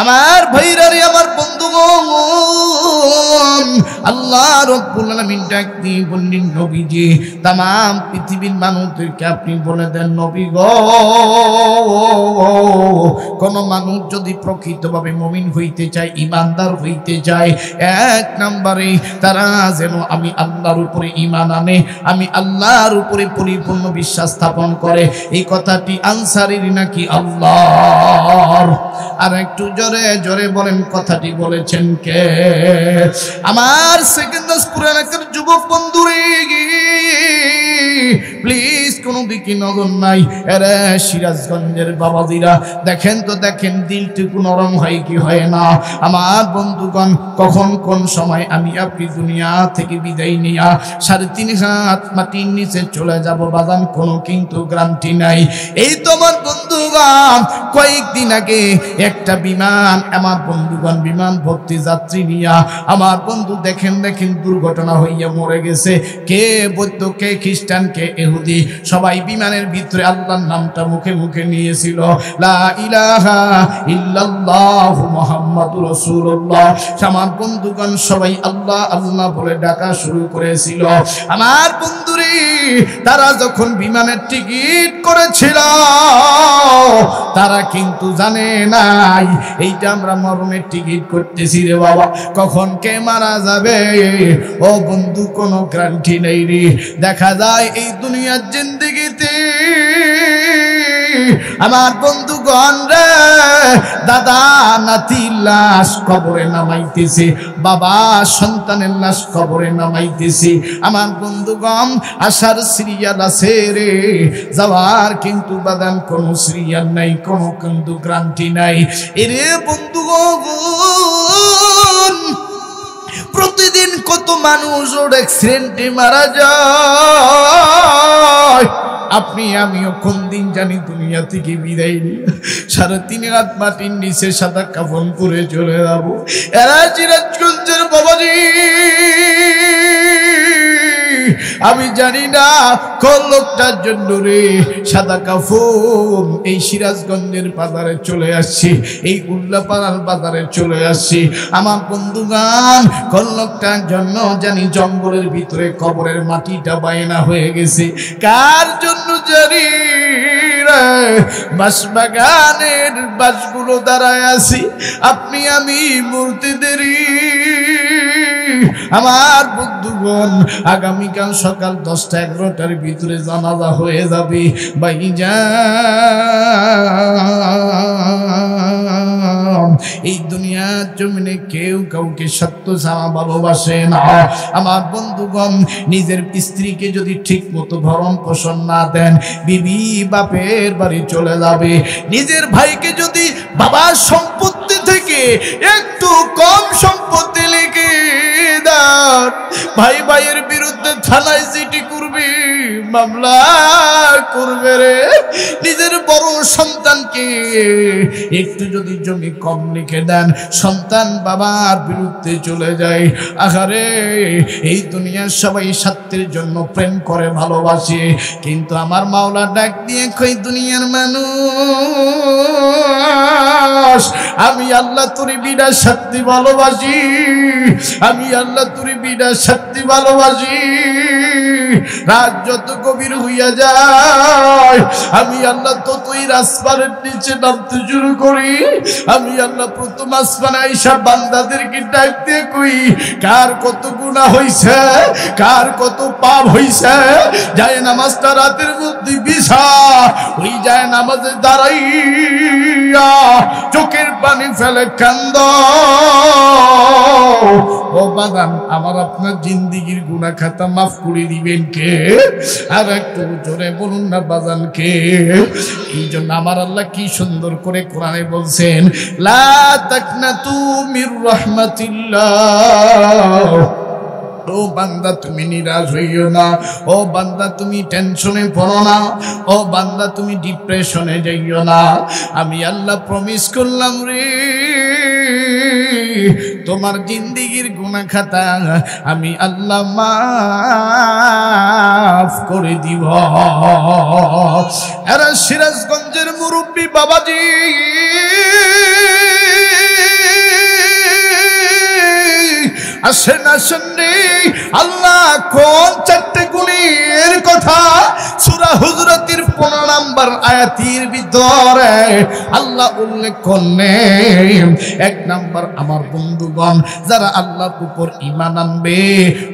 আমার ভাইরা রে, আমার বন্ধুগণ, আল্লাহ রাব্বুল আলামিন ডাক দিয়ে বললেন, নবীজি তাম পৃথিবীর মানুষদেরকে আপনি বলে দেন, নবী গো, কোন মানুষ যদি প্রকৃতভাবে মুমিন হইতে চায়, ইমানদার হইতে চায়, এক নম্বরে তারা যেন আমি আল্লাহর উপরে ঈমান আনে, আমি আল্লাহর উপরে পরিপূর্ণ বিশ্বাস স্থাপন করে। এই কথাটি আনসারীর নাকি আল্লাহর? আর একটু জোরে জোরে বলেন, কথাটি বলেছেন কে? আমার সেকেন্ডাসপুর এলাকার যুবক বন্ধুরে, প্লিজ কোনো দিকে নজর নাই। এরে সিরাজগঞ্জের বাবাজিরা, দেখেন তো দেখেন, দিলটুকু নরম হয় কি হয় না? আমার বন্ধুগণ, কখন কোন সময় আমি আপনি দুনিয়া থেকে বিদায় নিয়া 3.5 হাত মাটির নিচে চলে যাব বাদাম, কোনো কিন্তু গ্যারান্টি নাই। এই তো আমার বন্ধুগণ, কয়েকদিন আগে একটা বিমান, আমার বন্ধুগণ, বিমান ভর্তি যাত্রী নিয়া আমার বন্ধু দেখেন দেখেন দুর্ঘটনা হইয়া মরে গেছে। কে বৌদ্ধ, কে খ্রিস্টান, কে ইহুদি, সবাই বিমানের ভিতরে আল্লাহর নামটা মুখে মুখে নিয়েছিল, লা ইলাহা ইল্লাল্লাহু মুহাম্মাদুর রাসূলুল্লাহ। আমার বন্ধুগণ সবাই আল্লাহ আল্লাহ বলে ডাকা শুরু করেছিল। আমার বন্ধুরে, তারা যখন বিমানের টিকিট করেছিল, তারা কিন্তু জানে নাই এইটা আমরা মরণের টিকিট করতেছি রে বাবা, কখন কে মারা যাবে ও বন্ধু কোনো গ্যারান্টি নেই রে। দেখা যায় এই দুনিয়ার জিন্দেগিতে আমার বন্ধুগণ রে, দাদা নাতির লাশ কবরে নামাইতেছে, বাবা সন্তানের লাশ কবরে নামাইতেছে। আমার বন্ধুগণ, আসার সিরিয়াল আছে রে, যাওয়ার কিন্তু বাদান কোনো সিরিয়াল নাই, কোনো কিন্তু গ্যারান্টি নাই। এরে বন্ধুগণ, প্রতিদিন কত মানুষ রোড অ্যাক্সিডেন্টে মারা যায়। আপনি আমিও কোন দিন জানি দুনিয়া থেকে বিদায় নিয়ে 3.5 হাত মাটির নিচে সাদা কাফন পরে চলে যাবো। এরা সিরাজগঞ্জের বাবাজি, আমি জানি না কোন লোকটার জন্য রে সাদা কাফন এই সিরাজগঞ্জের বাজারে চলে আসছি, এই উল্লাপাড়ার বাজারে চলে আসছি। আমার বন্ধুগান, কোন লোকটার জন্য জানি জঙ্গলের ভিতরে কবরের মাটিটা বায়না হয়ে গেছে, কার জন্য জানি রে বাঁশবাগানের বাঁশগুলো দাঁড়ায় আছি, আপনি আমি মূর্তি দেরি। আমার বন্ধুগণ, আগামীকাল সকাল 10টা-11টার ভিতরে জানাজা হয়ে যাবে ভাইজান। এই দুনিয়ার জমিনে কেউ কাউকে সত্য ছাড়া ভালোবাসে না। আমার বন্ধুগণ, নিজের স্ত্রীকে যদি ঠিক মতো ভরণ পোষণ না দেন, বিবি বাপের বাড়ি চলে যাবে। নিজের ভাইকে যদি বাবার সম্পত্তি থেকে একটু কম সম্পত্তি লিখে দেন, ভাই ভাইয়ের বিরুদ্ধে থানায় চিঠি করবে, মামলা করবে রে। নিজের বড় সন্তানকে একটু যদি জমি কম লিখে দেন, সন্তান বাবার বিরুদ্ধে চলে যায়। আহারে, এই দুনিয়ার সবাই স্বার্থের জন্য প্রেম করে, ভালোবাসে, কিন্তু আমার মাওলা ডাক দিয়ে কই, দুনিয়ার মানুষ, আমি আল্লাহ তোরে বিনা স্বার্থে ভালোবাসি, আমি আল্লাহ তোরে বিনা স্বার্থে ভালোবাসি। রাত যত গভীর হইয়া যায়, আমি আল্লাহ ততই আসমানের নিচে নামতে শুরু করি। আমি আল্লাহ প্রথম আসমানে আইসা বান্দাদেরকে ডাক দিয়ে কই, কার কত গুনাহ হইছে, কার কত পাপ হইছে, যায় নামাজটা রাতের মধ্যে বিছা, ওই যায় নামাজে দাঁড়াইয়া চোখের পানি ফেলে কান্দ। ও বাগান, আমার আপনার জিন্দিগির গুনাহ খাতা মাফ করে দিবেন কে? আর একটু জোরে বলুন না বাজান, কে? এই জন্য আমার আল্লাহ কি সুন্দর করে কোরআনে বলছেন, লা তাকনাতু মির রাহমাতিল্লাহ। ও বান্দা, তুমি নিরাশ হইও না, ও বান্দা তুমি টেনশনে পড়ো না, ও বান্দা তুমি ডিপ্রেশনে যাইও না। আমি আল্লাহ প্রমিস করলাম রে, তোমার জিন্দিগির গুনাহ খাতা আমি আল্লাহ মাফ করে দিব। এরা সিরাজগঞ্জের মুরব্বী বাবাজি, আসেন আসেন রে আল্লাহ কোন চারটে গুণের কথা সূরা হুজরাতের 15 নম্বর আয়াতের ভিতরে আল্লাহ উল্লেখ করলেন। 1 নম্বর আমার বন্ধুগণ, যারা আল্লাহর উপর ঈমান আনবে,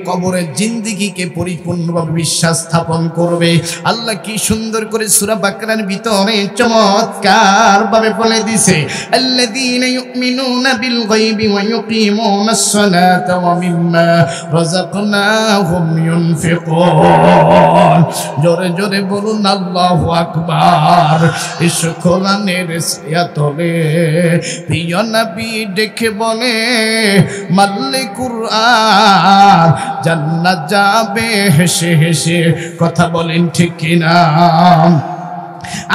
কবরের জিন্দেগিকে পরিপূর্ণভাবে বিশ্বাস স্থাপন করবে। আল্লাহ কি সুন্দর করে সূরা বাকরার ভিতরে চমৎকার ভাবে বলে দিয়েছে, আল্লাযীনা ইউমিনুনা বিল গায়বি ওয়া ইউকিমুনাস সালাতা ওয়া মিম্মা রাযাকনাহুম ইউনফিকুন। জোরে জোরে বলুন আল্লাহু আকবার। এসো কোরআনের ছায়াতলে প্রিয় নবী ডেকে বলে মাল্লে কুরআন জান্নাত যাবে হেসে হেসে। কথা বলেন ঠিক কিনা?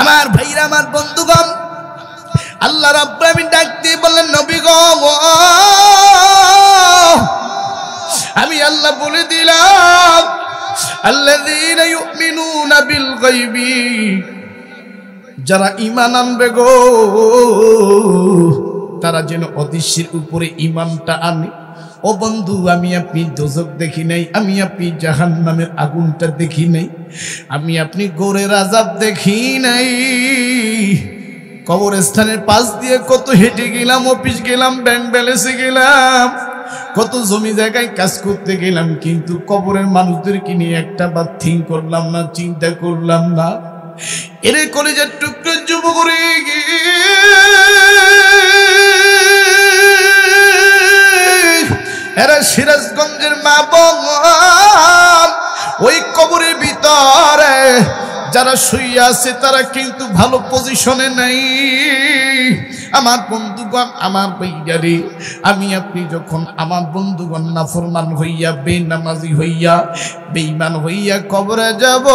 আমার ভাইরা, আমার বন্ধুগণ, আল্লাহ রাব্বুল আলামিন ডাক দিয়ে বললেন, নবী গো, আমি আল্লাহ বলে দিলাম আল্লাযীনা ইউমিনুনা বিল গায়বি, যারা ঈমান আনবে গো তারা যেন অদৃশ্যের উপরে ঈমানটা আনে। ও বন্ধু, আমি আপনি দোজখ দেখি নাই, আমি আপনি জাহান্নামের আগুনটা দেখি নাই, আমি আপনি গোরের আযাব দেখি নাই। কবরস্থানের পাশ দিয়ে কত হেঁটে গেলাম, অফিস গেলাম, ব্যাংক ব্যালেন্সে গেলাম, কত জমি জায়গায় কাজ করতে গেলাম, কিন্তু কবরের মানুষদেরকে নিয়ে একটা বার থিঙ্ক করলাম না, চিন্তা করলাম না। এরে কলেজের টুকরো যুবক রে, এরা সিরাজগঞ্জের মা বোন, ওই কবরের ভিতরে যারা শুইয়া আছে তারা কিন্তু ভালো পজিশনে নাই। আমার বন্ধুগণ, আমার ভাইয়ারে, আমি আপনি যখন আমার বন্ধুগণ নাফরমান হইয়া, বেনামাজি হইয়া, বেঈমান হইয়া কবরে যাব,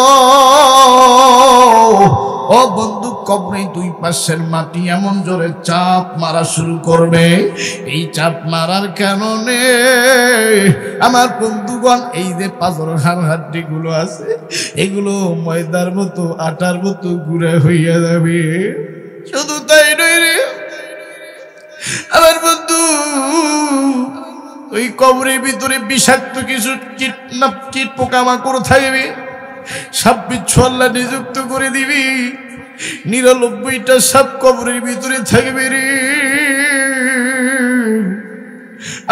ও বন্ধু, কবরে দুই পাশের মাটি এমন জোরে চাপ মারা শুরু করবে। এই চাপ মারার কারণে আমার বন্ধুগণ, এই যে পাঁজর হাড় গুলো আছে, এগুলো ময়দার মতো, আটার মতো গুঁড়া হইয়া যাবে। শুধু তাই নয় রে আমার বন্ধু, ওই কবরের ভিতরে বিষাক্ত কিছু কীট পোকামাকড় থাকবে, সাপ বিচ্ছু আল্লাহ নিযুক্ত করে দিবি। 99টা সাপ কবরের ভিতরে থাকবে রে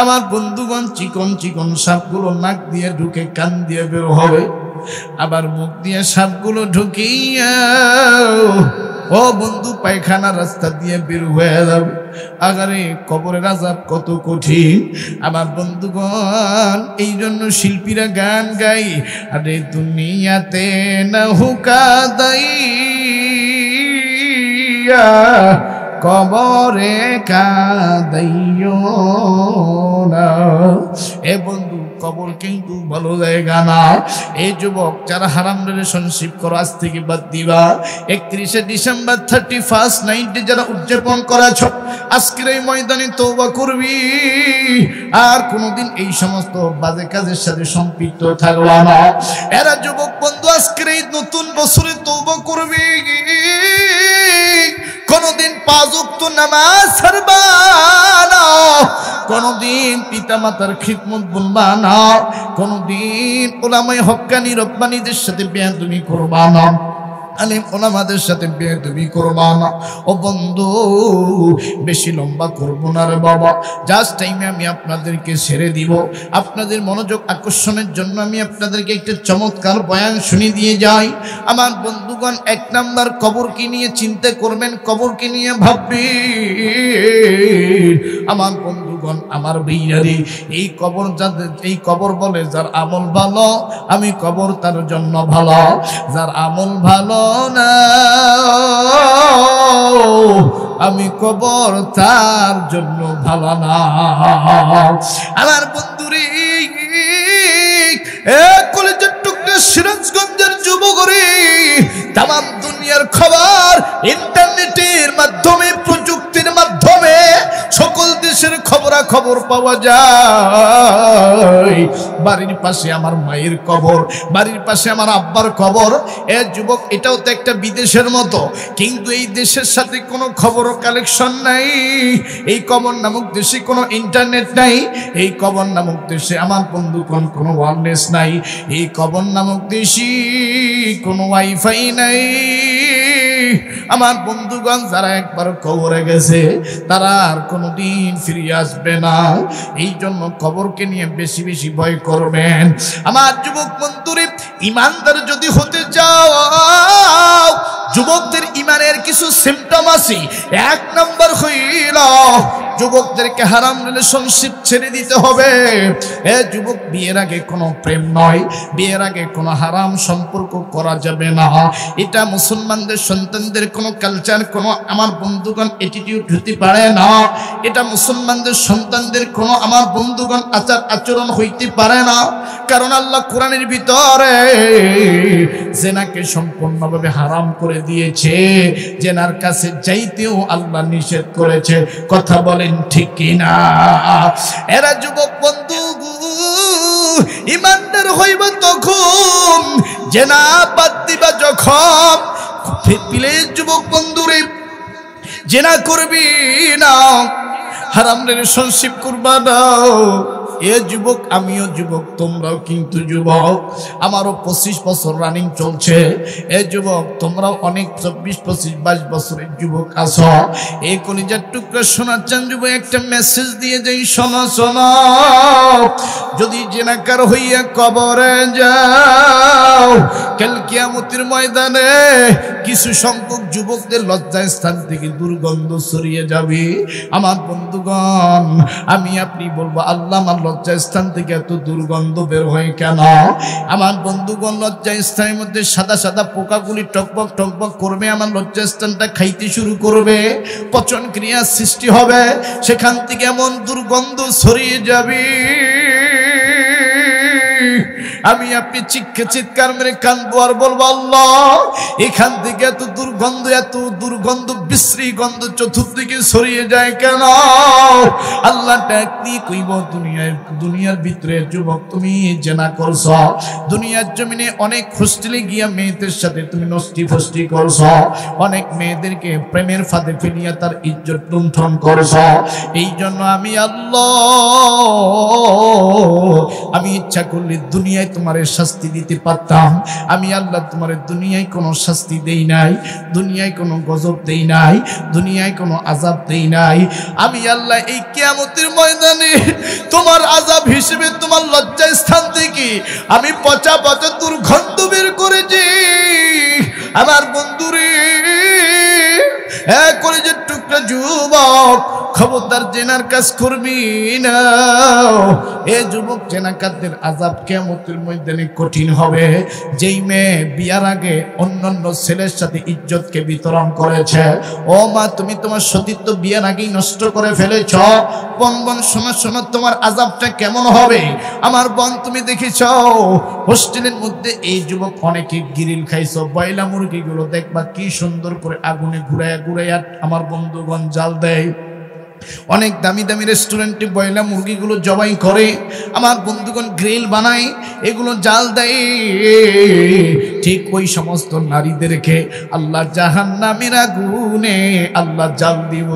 আমার বন্ধুগণ। চিকন চিকন সাপগুলো নাক দিয়ে ঢুকে কান দিয়ে বের হবে, আবার মুখ দিয়ে সাপগুলো ঢুকিয়া ও বন্ধু পায়খানা রাস্তা দিয়ে বের হয়ে যাবে। আগারে কবরের আযাব কত কঠিন আমার বন্ধুগণ। এই জন্য শিল্পীরা গান গাই, আরে দুনিয়াতে না হুকা দাইয়া কবরে কাঁদাইও না। এ বন্ধু, কবর কিন্তু ভালো জায়গা না। এই যুবক যারা হারাম রিলেশনশিপ করো, আজ থেকে বাদ দিবা। 31শে ডিসেম্বর 31st নাইটে যারা উদযাপন করাছ, আজকের এই ময়দানে তওবা করবি, আর কোনোদিন এই সমস্ত বাজে কাজের সাথে সম্পৃক্ত থাকবা না। এরা যুবক বন্ধু আজকের এই নতুন বছরে তওবা করবি, কোনদিন 5 ওয়াক্ত নামাজ ছাড়বা না, কোনদিন পিতা মাতার খিদমত বলবা না, কোনদিন উলামায়ে হক্কানি রব্বানীদের সাথে বেয়াদবি করবা না, আলেম ওলামাদের সাথে বেয়াদবি করবা না। ও বন্ধু, বেশি লম্বা করব না রে বাবা, জাস্ট টাইমে আমি আপনাদেরকে ছেড়ে দিব। আপনাদের মনোযোগ আকর্ষণের জন্য আমি আপনাদেরকে একটা চমৎকার বয়ান শুনিয়ে দিয়ে যাই। আমার বন্ধুগণ, 1 নাম্বার কবরকে নিয়ে চিন্তা করবেন, কবরকে নিয়ে ভাববেন। আমার বন্ধুগণ, আমার ভাইয়ারে, এই কবর বলে যার আমল ভালো, আমি কবর তার জন্য ভালো। যার আমল ভালো না, আমি কবর তার জন্য ভালো না। আমার বন্ধুরে, কলেজের টুকরা সিরাজগঞ্জের যুবকরে, তামাম দুনিয়ার খবর ইন্টারনেটের মাধ্যমে, প্রযুক্তির মাধ্যমে সকল দেশ দেশের খবরাখবর পাওয়া যায়, বাড়ির পাশে আমার মায়ের কবর, বাড়ির পাশে আমার আব্বার কবর। এ যুবক, এটাও তো একটা বিদেশের মতো, কিন্তু এই দেশের সাথে কোনো খবর কালেকশন নাই। এই কবর নামক দেশে কোনো ইন্টারনেট নাই, এই কবর নামক দেশে আমার বন্ধুগণ কোনো ওয়্যারলেস নাই, এই কবর নামক দেশে কোনো ওয়াইফাই নাই। আমার বন্ধুগণ, যারা একবার কবরে গেছে তারা আর কোনোদিন ফিরে আসবে না। এই জন্য কবরকে নিয়ে বেশি বেশি ভয় করবেন। আমার যুবক বন্ধুরে, ইমানদার যদি হতে চাও, যুবকদের ইমানের কিছু সিম্পটম আছে। এক নম্বর হইল যুবকদেরকে হারাম রিলেশনশিপ ছেড়ে দিতে হবে। এ যুবক, বিয়ের আগে কোনো প্রেম নয়, বিয়ের আগে কোনো হারাম সম্পর্ক করা যাবে না। এটা মুসলমানদের সন্তানদের কোনো কালচার, কোনো আমার বন্ধুগণ অ্যাটিটিউড হতে পারে না। এটা মুসলমানদের সন্তানদের কোনো আমার বন্ধুগণ আচার আচরণ হইতে পারে না। কারণ আল্লাহ কোরআনের ভিতরে জেনাকে সম্পূর্ণভাবে হারাম করে দিয়েছে, জেনার কাছে যাইতেও আল্লাহ নিষেধ করেছে। কথা বলেন ঠিক কিনা? এরা যুবক বন্ধু ইমানদার হইব তখন, জেনা বাদ দিবা যখন। প্লিজ যুবক বন্ধুরে, জেনা করবি না, হারাম রিলেশনশিপ করবা না। এ যুবক, আমিও যুবক, তোমরাও কিন্তু যুবক। আমারও 25 বছর রানিং চলছে। এ যুবক, তোমরাও অনেক 24, 25, 22 বছরের যুবক আছো। এই কলিজার টুকরা শোনার চান যুবক, একটা মেসেজ দিয়ে যাই, শোনো শোনো। যদি জেনাকার হইয়া কবরে যাও, কাল কিয়ামতের ময়দানে কিছু সংখ্যক যুবকদের লজ্জার স্থান থেকে দুর্গন্ধ ছড়িয়ে যাবে। আমার বন্ধুগণ, আমি আপনি বলবো, আল্লাহ, আমার লজ্জা স্থান থেকে এত দুর্গন্ধ বের হয় কেন? আমার বন্ধুগণ, লজ্জা স্থানের মধ্যে সাদা সাদা পোকাগুলি টকবক টকবক করবে, আমার লজ্জা স্থানটা খাইতে শুরু করবে, পচন ক্রিয়ার সৃষ্টি হবে, সেখান থেকে এমন দুর্গন্ধ ছড়িয়ে যাবে, আমি আপনি চিৎকার মেরে কাঁদবো আর বলবো, আল্লাহ, এখান থেকে এত দুর্গন্ধ বিশ্রী গন্ধ চতুর্দিকে ছড়িয়ে যায় কেন? আল্লাহ ডাক দিয়ে কইব, দুনিয়ার ভিতরে যুবক তুমি জেনা করছ, দুনিয়ার জমিনে অনেক হোস্টেলে গিয়া মেয়েদের সাথে তুমি নষ্টি ফষ্টি করছ, অনেক মেয়েদেরকে প্রেমের ফাঁদে ফেলিয়া তার ইজ্জত লুণ্ঠন করছ। এই জন্য আমি আল্লাহ, আমি ইচ্ছা করলে দুনিয়ায় তোমার শাস্তি দিতে পারতাম। আমি আল্লাহ তোমার দুনিয়ায় কোনো শাস্তি দেই নাই, দুনিয়ায় কোনো গজব দেই নাই, দুনিয়ায় কোনো আযাব দেই নাই। আমি আল্লাহ এই কিয়ামতের ময়দানে তোমার আযাব হিসেবে তোমার লজ্জা স্থান থেকে আমি পচা পচা দুর্গন্ধ বের করেছি। আমার বন্ধুরে, করে যে টুকরা যুবক, খবরদার জেনার কাজ করবি না। এ যুবক, জেনাকারদের আযাব কিয়ামতের ময়দানে কঠিন হবে। যেই মেয়ে বিয়ার আগে অন্যান্য ছেলের সাথে ইজ্জতকে বিতরণ করেছে, ও মা, তুমি তোমার সতীত্ব বিয়ার আগেই নষ্ট করে ফেলেছ। বোন, শোনো, তোমার আযাবটা কেমন হবে? আমার বোন, তুমি দেখেছ হোস্টেলের মধ্যে এই যুবক অনেকে গিরিল খাইছো, বয়লা মুরগিগুলো দেখবা কি সুন্দর করে আগুনে ঘুরাইয়া আমার বন্ধুগণ জাল দেয়। অনেক দামি দামি রেস্টুরেন্টে বয়লা মুরগিগুলো জবাই করে, আমার বন্ধুগণ গ্রিল বানায়, এগুলো জাল দেয়। ঠিক ওই সমস্ত নারীদেরকে আল্লাহ জাহান্নামের আগুনে আল্লাহ জাল দিব।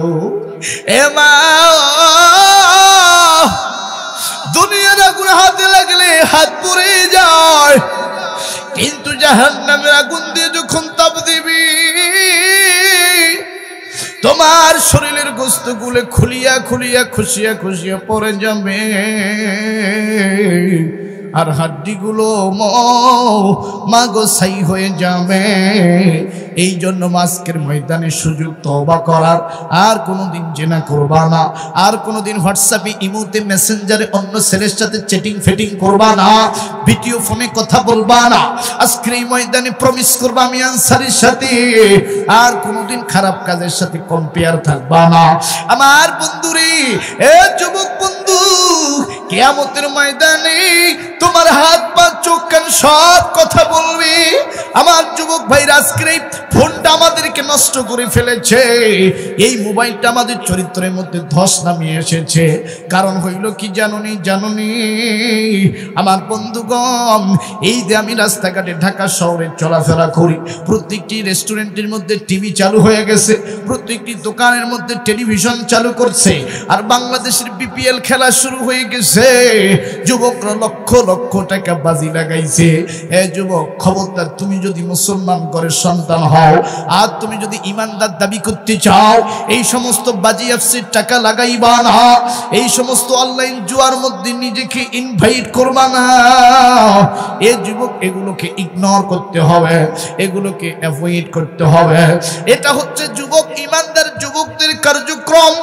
এ মা, দুনিয়ার আগুন হাতে লাগলে হাত পুড়ে যায়, কিন্তু জাহান্নামের আগুন দিয়ে যখন তাপ দিবি, তোমার শরীরের গোস্তগুলো খুলিয়া খুশিয়া পড়ে যাবে, আর হাড্ডিগুলো মাগো ছাই হয়ে যাবে। এই জন্য আজকের ময়দানে সুযোগ তওবা করার, আর কোনোদিন জেনা করবা না, আর কোনোদিন হোয়াটসঅ্যাপে, ইমোতে, মেসেঞ্জারে অন্য ছেলের সাথে চ্যাটিং ফেটিং করবা না, ভিডিও ফোনে কথা বলবা না। আজকের এই ময়দানে প্রমিস করবা আমি আনসারীর সাথে আর কোনোদিন খারাপ কাজের সাথে কম্পেয়ার থাকবা না। আমার বন্ধুরে, এ যুবক বন্ধু, কিয়ামতের ময়দানে তোমার হাত পা চোখ কান সব কথা বলবে। আমার যুবক ভাইরা, আজকের এই ফোনটা আমাদেরকে নষ্ট করে ফেলেছে, এই মোবাইলটা আমাদের চরিত্রের মধ্যে ধস নামিয়ে এসেছে। কারণ হইল কি জানুনি আমার বন্ধুগণ, এই যে আমি রাস্তাঘাটে ঢাকা শহরে চলাফেরা করি, প্রত্যেকটি রেস্টুরেন্টের মধ্যে টিভি চালু হয়ে গেছে, প্রত্যেকটি দোকানের মধ্যে টেলিভিশন চালু করছে, আর বাংলাদেশের বিপিএল খেলা শুরু হয়ে গেছে। যুবকরা লক্ষ লক্ষ টাকা বাজি লাগাইছে। এ যুবক, খবরদার, তুমি যদি মুসলমান ঘরের সন্তান হও আর তুমি যদি ইমানদার দাবি করতে চাও, এই সমস্ত বাজি এফসির টাকা লাগাইবা না, এই সমস্ত অনলাইন জুয়ার মধ্যে নিজেকে ইনভাইট করবা না। এ যুবক, এগুলোকে ইগনোর করতে হবে, এগুলোকে অ্যাভয়েড করতে হবে। এটা হচ্ছে যুবক, ইমানদার যুবকদের কার্যক্রম।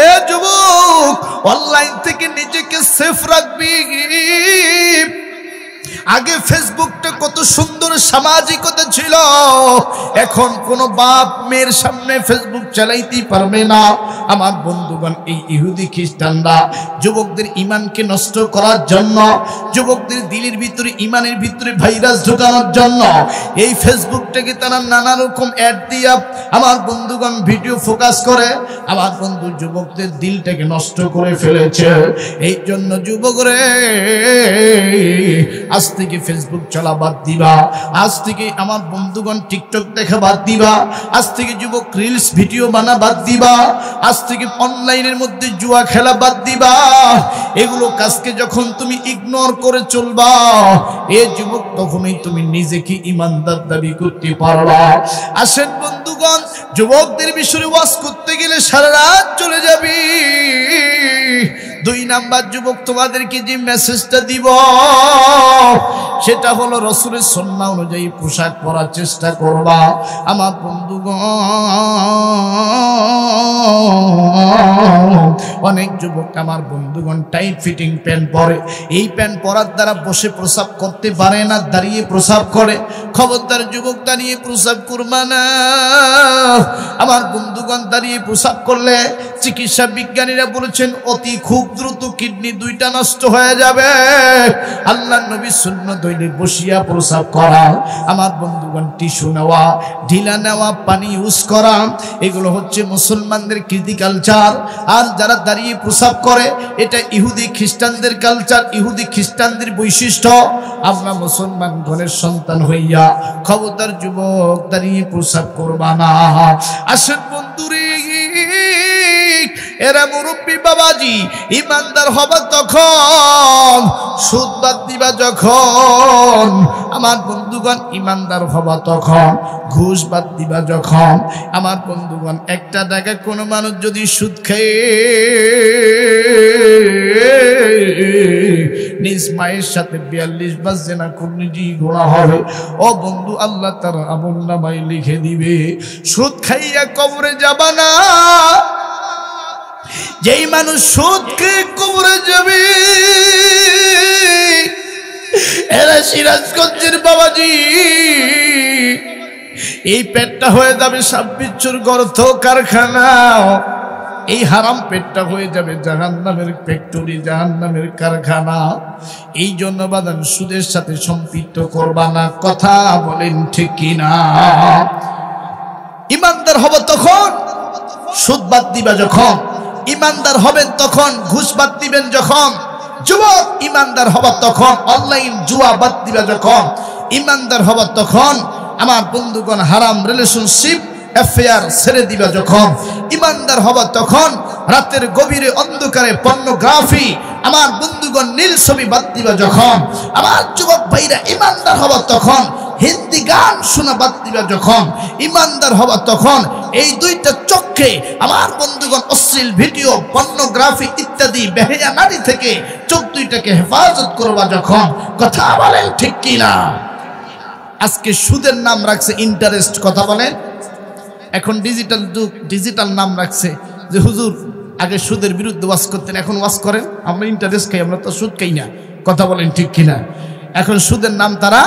এ যুবক, অনলাইন থেকে নিজেকে সেফ রাখবি। আগে ফেসবুকটা কত সুন্দর সামাজিকতা ছিল, এখন কোন বাপ মেয়ের সামনে ফেসবুক চালাইতেই পারবে না। আমার বন্ধুগণ, এই ইহুদি খ্রিস্টানরা যুবকদের ইমানকে নষ্ট করার জন্য, যুবকদের দিলের ভিতরে, ইমানের ভিতরে ভাইরাস ঢোকানোর জন্য এই ফেসবুকটাকে তারা নানা রকম অ্যাড দিয়া আমার বন্ধুগণ ভিডিও ফোকাস করে আমার বন্ধু যুবকদের দিলটাকে নষ্ট করে ফেলেছে। এই জন্য যুবক রে, আজ থেকে ফেসবুক চলা বাদ দিবা, আজ থেকে আমার বন্ধুগণ টিকটক দেখা বাদ দিবা, আজ থেকে যুবক রিলস ভিডিও বানা বাদ দিবা, আজ থেকে অনলাইনের মধ্যে জুয়া খেলা বাদ দিবা। এগুলো কাজকে যখন তুমি ইগনোর করে চলবা, এ যুবক, তখনই তুমি নিজেকে ইমানদার দাবি করতে পারবা। আসেন বন্ধুগণ, যুবকদের বিষয়ে ওয়াজ করতে গেলে সারা রাত চলে যাবি। 2 নাম্বার যুবক, তোমাদেরকে যে মেসেজটা দিব সেটা হলো রাসূলের সুন্নাহ অনুযায়ী পোশাক পরার চেষ্টা করবা। আমার বন্ধুগণ, অনেক যুবক আমার বন্ধুগণ টাইট ফিটিং প্যান্ট পরে, এই প্যান্ট পরার দ্বারা বসে প্রস্রাব করতে পারে না, দাঁড়িয়ে প্রস্রাব করে। খবরদার যুবক, দাঁড়িয়ে প্রস্রাব করবা না। আমার বন্ধুগণ, দাঁড়িয়ে প্রস্রাব করলে চিকিৎসা বিজ্ঞানীরা বলেছেন অতি খুব দ্রুত কিডনি 2টা নষ্ট হয়ে যাবে। আল্লাহর নবী সুন্নাত হইলে বসিয়া প্রস্রাব করা। আমার বন্ধুগণ, টিস্যু নেওয়া, ঢিলা নেওয়া, পানি ইউজ করা, এগুলো হচ্ছে মুসলমানদের কৃতি কালচার। আর যারা দাঁড়িয়ে প্রস্রাব করে, এটা ইহুদি খ্রিস্টানদের কালচার, ইহুদি খ্রিস্টানদের বৈশিষ্ট্য। আমরা মুসলমান ঘরের সন্তান হইয়া খবরদার যুবক, দাঁড়িয়ে প্রস্রাব করবা না। আসেন বন্ধুরে, এরা মুরব্বী বাবাজি, ইমানদার হবা তখন, সুদ বাদ দিবা যখন। আমার বন্ধুগণ, ইমানদার হবা তখন, ঘুষ বাদ দিবা যখন। আমার বন্ধুগণ, একটা জায়গায় কোনো মানুষ যদি সুদ খেয়ে নিজ মায়ের সাথে 42 বার জিনা করলে যে গুনাহ হবে, ও বন্ধু, আল্লাহ তার আমলনামায় লিখে দিবে। সুদ খাইয়া কবরে যাবা না। যেই মানুষ সুদ খেয়ে কবরে যাবে, এরা সিরাজগঞ্জের বাবাজি, এই পেটটা হয়ে যাবে সাববিচ্ছুর গর্ত কারখানা। এই হারাম পেটটা হয়ে যাবে জাহান্নামের ফ্যাক্টরি, জাহান্নামের কারখানা। এই জন্য বাদান, সুদের সাথে সম্পৃক্ত করবা না। কথা বলেন ঠিক কিনা? ইমানদার হব তখন, সুদ বাদ দিবা যখন। ইমানদার হবেন তখন, ঘুষ বাদ দিবেন যখন। যুবক, ইমানদার হবা তখন, অনলাইন জুয়া বাদ দিবা যখন। ইমানদার হবা তখন, আমার বন্ধুগণ, হারাম রিলেশনশিপ অ্যাফেয়ার ছেড়ে দিবা যখন। ইমানদার হবা তখন, রাতের গভীরে অন্ধকারে পর্নোগ্রাফি, আমার বন্ধুগণ, নীল ছবি বাদ দিবা যখন। আমার যুবক ভাইরা, ইমানদার হবা তখন, হিন্দি গান শোনা বাদ দিবা যখন। ইমানদার হবা তখন, এই 2টা চোখে আমার বন্ধুগণ অশ্লীল ভিডিও, পর্নোগ্রাফি ইত্যাদি বেহায়া নারী থেকে চোখ 2টাকে হেফাজত করবা যখন। কথা বলেন ঠিক কিনা? আজকে সুদের নাম রাখছে ইন্টারেস্ট। কথা বলেন। এখন ডিজিটাল যুগ, ডিজিটাল নাম রাখছে যে হুজুর আগে সুদের বিরুদ্ধে ওয়াজ করতেন, এখন ওয়াজ করেন আমরা ইন্টারেস্ট খাই, আমরা তো সুদ খাই না। কথা বলেন ঠিক কিনা? এখন সুদের নাম তারা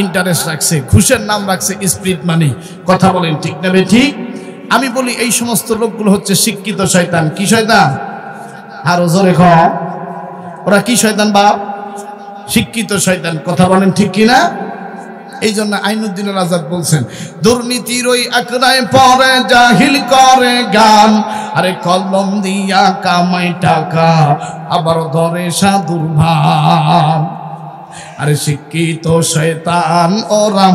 ইন্টারেস্ট রাখছে, ঘুষের নাম রাখছে স্পিরিট মানি। কথা বলেন ঠিক না ঠিক? আমি বলি, এই সমস্ত লোকগুলো হচ্ছে শিক্ষিত শয়তান। কি শয়তান? আরো জোরে কও। ওরা কি শয়তান বাপ? শিক্ষিত শয়তান। কথা বলেন ঠিক কিনা? এই জন্য আইনুদ্দিন আজাদ বলছেন, দুর্নীতির ওই আকড়ায় পরে জাহিল করে গান, আরে কলম দিয়া কামাই টাকা আবার ধরে সাধুর ভান। আরে শিক্ষিত শয়তান ওরা,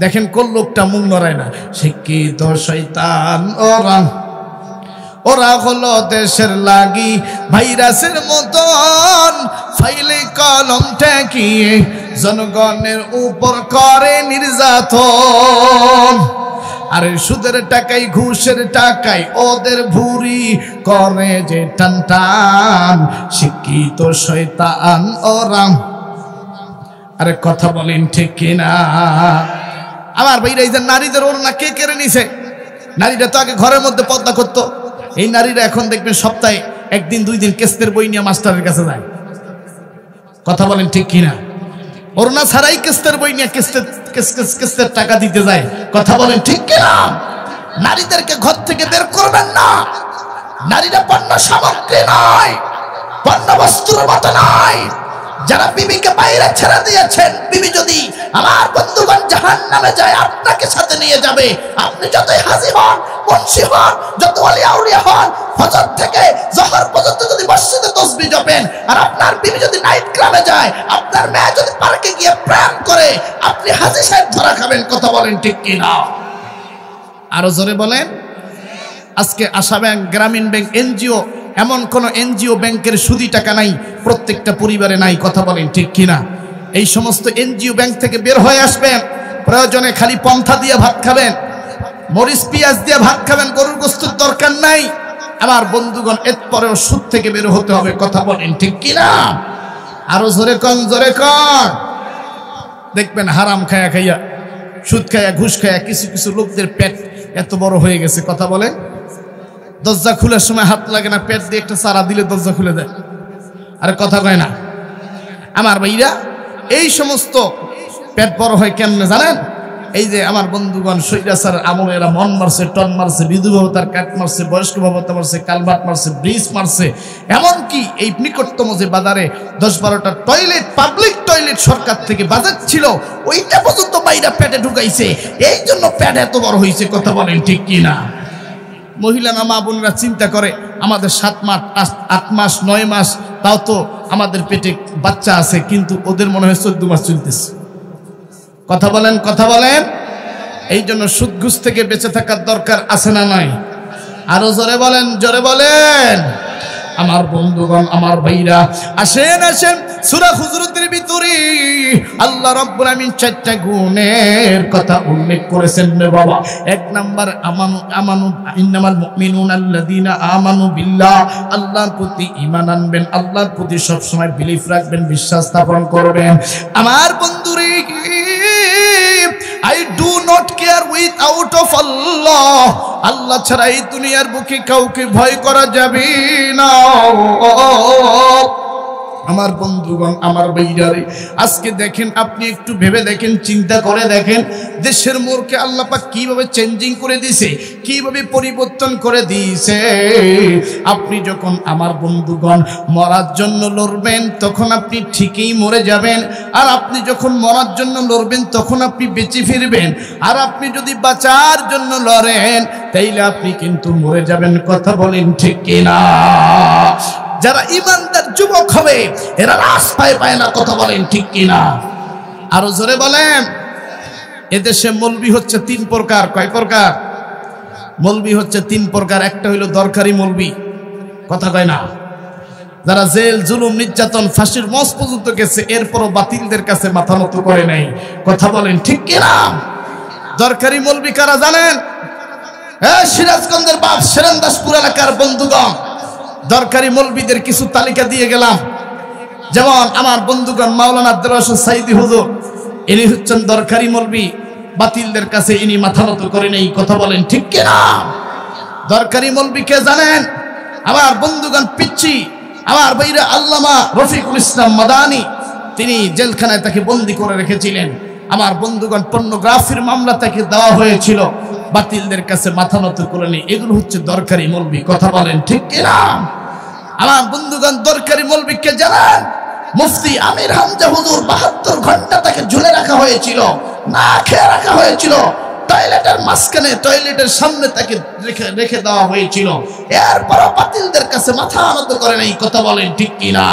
দেখেন কোন লোকটা মুখ নড়ায় না। শিক্ষিত শয়তান ওরা, ওরা হলো দেশের লাগি ভাইরাসের মতন, ফাইলে কলম ঠেকিয়ে জনগণের উপর করে নির্যাতন। আরে সুদের টাকায় ঘুষের টাকায় ওদের ভুরি করে যে টান টান। শিক্ষিত শয়তান ওরা। আরে কথা বলেন ঠিক কিনা? আমার ভাইরা, এই যে নারীদের ওড়না কে কেড়ে নিছে? নারীরা তো আগে ঘরের মধ্যে পর্দা করতো, এই নারীরা এখন দেখবেন সপ্তাহে একদিন দুই দিন কেস্তের বই নিয়ে মাস্টারের কাছে যায়। কথা বলেন ঠিক কিনা? ওড়না ছাড়াই কেস্তের বই নিয়ে কেস্তের টাকা দিতে যায়। কথা বলেন ঠিক কিনা? নারীদেরকে ঘর থেকে বের করবেন না। নারীরা পণ্য সামগ্রী নয়, পণ্য বস্তুর মতো নয়। যারা বিবিকে বাইরে ছেড়ে দিয়েছেন, বিবি যদি আমার বন্ধুগণ জাহান্নামে যায়, আপনাকে সাথে নিয়ে যাবে। আপনি যতই হাজী হন, মুন্সি হন, যত ওলিয়া উলিয়া হন, ফজর থেকে জোহর পর্যন্ত যদি মসজিদে তাসবিহ জপেন, আর আপনার বিবি যদি নাইট ক্লাবে যায়, আপনার মেয়ে যদি পার্কে গিয়ে প্রেম করে, আপনি হাজী সাহেব ধরা খাবেন। কথা বলেন ঠিক কিনা? আরো জোরে বলেন। আজকে আশা ব্যাংক, গ্রামীণ ব্যাংক, এনজিও, এমন কোন এনজিও ব্যাংকের সুদি টাকা নাই, প্রত্যেকটা পরিবারে নাই। কথা বলেন ঠিক কিনা? এই সমস্ত এনজিও ব্যাংক থেকে বের হয়ে আসবেন। প্রয়োজনে খালি পন্থা দিয়ে ভাত খাবেন, মরিচ পেঁয়াজ দিয়ে ভাত খাবেন, গরুর গোশতের দরকার নাই। আমার বন্ধুগণ, এরপরেও সুদ থেকে বের হতে হবে। কথা বলেন ঠিক কিনা? আরো জোরে কন, জোরে কন। দেখবেন হারাম খায়া খাইয়া, সুদ খায়া, ঘুষ খায়া কিছু কিছু লোকদের পেট এত বড় হয়ে গেছে। কথা বলেন, দরজা খোলার সময় হাত লাগে না, পেট দিয়ে একটা চারা দিলে দরজা খুলে দেয়। আরে কথা কয় না আমার ভাইরা? এই সমস্ত পেট বড় হয় কেমনে জানেন? এই যে আমার বন্ধুগণ, সৈরাচার আমলে এরা মন মারছে, টন মারছে, বিধবাবতার কাট মারছে, বয়স্ক ভাবতা মারছে, কালভার্ট মারছে, ব্রিজ মারছে। এমনকি এই নিকটতম যে বাজারে 10-12টা টয়লেট, পাবলিক টয়লেট সরকার থেকে বাজার ছিল, ওইটা পর্যন্ত বাইরা পেটে ঢুকাইছে। এই জন্য পেট এত বড় হয়েছে। কথা বলেন ঠিক কিনা? মহিলা মা বোনরা চিন্তা করে, আমাদের 7 মাস, 8 মাস, 9 মাস, তাও তো আমাদের পেটে বাচ্চা আছে, কিন্তু ওদের মনে হয় 14 মাস চলতেছে। কথা বলেন, কথা বলেন। এই জন্য সুদ ঘুষ থেকে বেঁচে থাকার দরকার আছে না নাই? আরো জোরে বলেন, জোরে বলেন। আমার বন্ধুগণ, আমার ভাইরা, আসেন আসেন, সূরা হুজুরাতের ভিতরে আল্লাহ রাব্বুল আমিন 4টা গুণের কথা উল্লেখ করেছেন রে বাবা। 1 নাম্বার, আমানু ইন্নামাল মুমিনুনা আল্লাযীনা আমানু বিল্লাহ, আল্লাহর প্রতি ঈমান আনবেন, আল্লাহর প্রতি সব সময় বিলিফ রাখবেন, বিশ্বাস স্থাপন করবেন। আমার বন্ধুরে, I do not care without of Allah, আল্লাহ ছাড়া এই দুনিয়ার বুকে কাউকে ভয় করা যাবে না। আমার বন্ধুগণ, আমার ভাইরারে, আজকে দেখেন, আপনি একটু ভেবে দেখেন, চিন্তা করে দেখেন, দেশের মোড়কে আল্লাহ পাক কিভাবে চেঞ্জিং করে দিয়েছে, কিভাবে পরিবর্তন করে দিয়েছে। আপনি যখন, আমার বন্ধুগণ, মরার জন্য লড়বেন, তখন আপনি ঠিকই মরে যাবেন। আর আপনি যখন মরার জন্য লড়বেন, তখন আপনি বেঁচে ফিরবেন। আর আপনি যদি বাঁচার জন্য লড়েন, তাইলে আপনি কিন্তু মরে যাবেন। কথা বলেন ঠিক কিনা? যারা ইমানদার যুবক হবে, এরা রাস্তায় পায় না। কথা বলেন ঠিক কিনা? আরো জোরে বলেন। এদেশে মৌলবি হচ্ছে 3 প্রকার। কয় প্রকার? মৌলবি হচ্ছে 3 প্রকার। একটা হইল দরকারি মৌলবি, কথা কয় না, যারা জেল, জুলুম, নির্যাতন, ফাঁসির মঞ্চ পর্যন্ত গেছে, এরপরও বাতিলদের কাছে মাথা নত করে নাই। কথা বলেন ঠিক কিনা? দরকারি মৌলবি কারা জানেন? সিরাজগঞ্জের বাপ সেরেন্দাসপুর এলাকার বন্ধুগণ, দরকারি মৌলবীদের কিছু তালিকা দিয়ে গেলাম। যেমন আমার বন্ধুগণ, মাওলানা আব্দুল রশিদ সাইদি হুজুর, ইনি হচ্ছেন দরকারি মৌলবী, বাতিলদের কাছে ইনি মাথা নত করে নেই। কথা বলেন ঠিক কিনা? দরকারি মৌলবী কে জানেন? আমার বন্ধুগণ, পিচ্ছি আমার ভাইরা আল্লামা রফিকুল ইসলাম মাদানী, তিনি জেলখানায় তাকে বন্দী করে রেখেছিলেন। আমার বন্ধুগণ, পর্নোগ্রাফির মামলা তাকে দেওয়া হয়েছিল, বাতিলদের কাছে মাথা নত করে নেই। এগুলো হচ্ছে দরকারি মৌলবী। কথা বলেন ঠিক কিনা? আমার বন্ধুগণ দরকারি মৌলবীকে জানান, মুফতি আমির হামজা হুজুর 72 ঘন্টা তাকে ঝুলে রাখা হয়েছিল, না খেয়ে রাখা হয়েছিল, টয়লেটের মাঝখানে টয়লেটের সামনে তাকে রেখে দেওয়া হয়েছিল। এরপর বাতিলদের কাছে মাথা নত করে নাই। কথা বলেন ঠিক কিনা?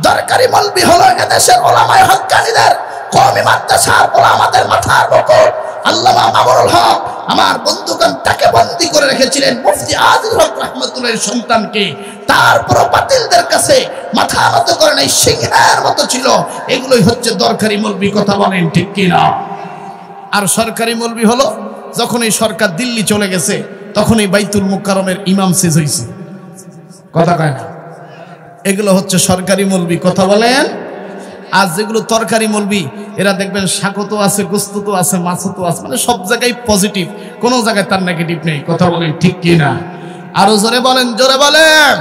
দরকারি মৌলবী হলো এদেশের ওলামায়ে হক্কানীদের কওমি মাদ্রাসার ওলামাদের মাথার মুকুট আল্লামা মামুনুল হক। আমার বন্ধুগণ তাকে বন্দী করে রেখেছিলেন মুফতি আজিজুল হক রাহমাতুল্লাহির সন্তানকে। তারপর বাতিলদের কাছে মাথা নত করে নাই, সিংহের মতো ছিল। এগুলোই হচ্ছে দরকারি মৌলবী। কথা বলেন ঠিক কিনা? আর সরকারি মৌলবী হলো যখন এই সরকার দিল্লি চলে গেছে তখন এই বাইতুল মুকাররমের ইমাম শেষ হয়েছে। কথা কয় না? এগুলো হচ্ছে সরকারি মৌলবী। কথা বলেন। আজ যেগুলো তরকারি মৌলবী, এরা দেখবেন শাকতো আছে, গোস্ত আছে, মাছতো আছে, মানে সব জায়গায় পজিটিভ, কোনো জায়গায় তার নেগেটিভ নেই। কথা বলেন ঠিক কিনা? আরো জোরে বলেন, জোরে বলেন।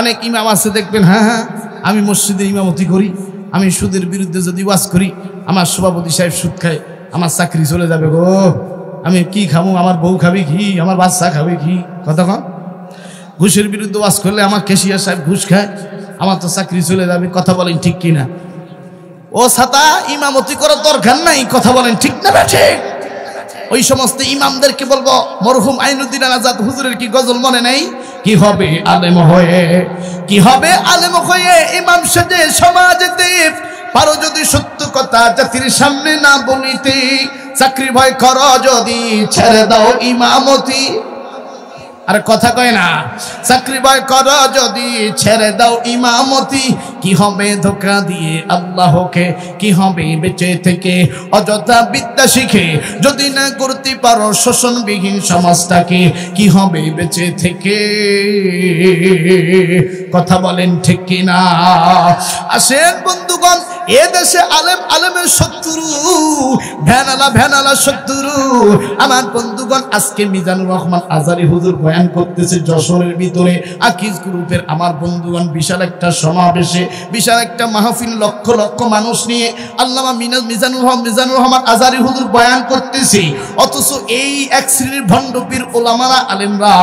অনেক ইমাম আছে দেখবেন, হ্যাঁ হ্যাঁ আমি মসজিদের ইমামতি করি, আমি সুদের বিরুদ্ধে যদি ওয়াজ করি, আমার সভাপতি সাহেব সুদ খায়, আমার চাকরি চলে যাবে গো, আমি কি খাবো, আমার বউ খাবে কি, আমার বাচ্চা খাবে কি। কথা কন। ঘুষের বিরুদ্ধে ওয়াজ করলে আমার ক্যাশিয়ার সাহেব ঘুষ খায়, আমার তো চাকরি চলে যাবে। কথা বলেন ঠিক কিনা? ও ছাতা ইমামতি করার দরকার নাই। কথা বলেন ঠিক না ঠিক? ওই সমস্ত ইমামদেরকে বলবো, মরহুম আইনুদ্দিন আজাদ হুজুরের কি গজল মনে নেই? কি হবে আলেম হয়ে, কি হবে আলেম হয়ে, ইমাম সেজে সমাজেতে পারো যদি সত্য কথা জাতির সামনে না বলিতে, চাকরি ভয় করো যদি ছেড়ে দাও ইমামতি। আর কথা কয় না? চাকরি ভয় করো যদি ছেড়ে দাও ইমামতি, কি হবে ধোঁকা দিয়ে আল্লাহকে, কি হবে বেঁচে থেকে অযথা বিদ্যা শিখে, যদি না করতে পারো শোষণবিহীন সমাজটাকে, কি হবে বেঁচে থেকে। কথা বলেন ঠিক কিনা? আসেন বন্ধুগণ, এ দেশে আলেম আলেমের শত্রু, ভ্যানালা ভ্যানালা শত্রু। আমার বন্ধুগণ, আজকে মিজানুর রহমান আজারি হুজুর বয়ান করতেছে যশোরের ভিতরে আকিজ গ্রুপের। আমার বন্ধুগণ, বিশাল একটা সমাবেশে, বিশাল একটা মাহফিল, লক্ষ লক্ষ মানুষ নিয়ে আল্লামা মিজানুর রহমান আজারি হুজুর বয়ান করতেছে। অথচ এই এক শ্রেণীর ভণ্ডপীর ওলামারা আলেমরা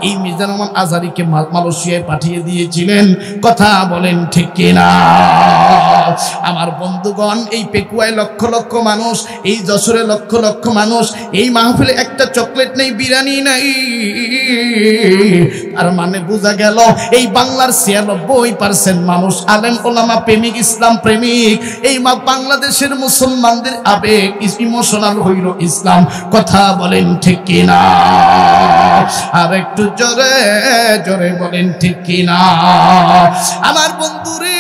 এই মিজানুর রহমান আজারিকে মালয়েশিয়ায় পাঠিয়ে দিয়েছিলেন। কথা বলেন ঠিক কিনা? আমার বন্ধুগণ, এই পেকুয়ায় লক্ষ লক্ষ মানুষ, এই যশোরে লক্ষ লক্ষ মানুষ, এই মাহফিলে একটা চকলেট নেই, বিরিয়ানি নাই। আর মানে বোঝা গেল এই বাংলার 96% মানুষ আলেম ওলামা প্রেমিক, ইসলাম প্রেমিক। এই বাংলাদেশের মুসলমানদের আবেগ ইমোশনাল হইল ইসলাম। কথা বলেন ঠিক কিনা? আর একটু জোরে জোরে বলেন ঠিক কিনা? আমার বন্ধুরে,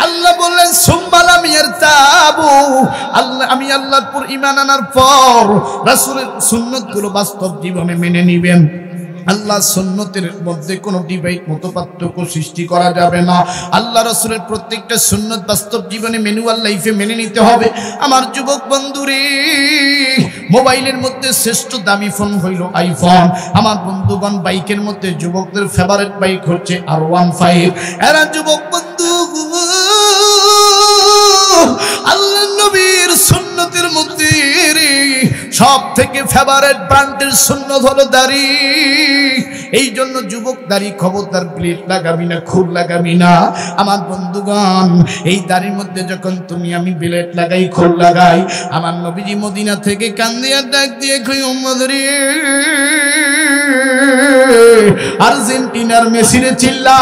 আল্লাহ বললেন সুম্মালাম ইয়ারতাবু, আল্লাহ আমি আল্লাহর পর ঈমান আনার পর রাসূলের সুন্নাতগুলো বাস্তব জীবনে মেনে নিবেন। আল্লাহ সুন্নতের মধ্যে কোনো ডিভাইড মতপার্থক্য সৃষ্টি করা যাবে না। আল্লাহ রাসূলের প্রত্যেকটা সুন্নত বাস্তব জীবনে ম্যানুয়াল লাইফে মেনে নিতে হবে। আমার যুবক বন্ধুরে, মোবাইলের মধ্যে শ্রেষ্ঠ দামি ফোন হইল আইফোন। আমার বন্ধুগণ, বাইকের মধ্যে যুবকদের ফেভারিট বাইক হচ্ছে R15। এরা যুবক বন্ধু, আল্লাহ নবীর সুন্নতের মধ্যে সব থেকে ফেভারিট ব্র্যান্ডের সুন্নত হলো দাড়ি। এই জন্য যুবক, দাড়ি খবরদার প্লেট লাগাবি না, খুর লাগাবি না। আমার বন্ধুগণ, এই দাড়ির মধ্যে যখন তুমি আমি প্লেট লাগাই, খুর লাগাই, আমার নবীজি মদিনা থেকে কান্দিয়া ডাক দিয়ে কই, উম্মত রে, আর্জেন্টিনার মেসিরে চিল্লা,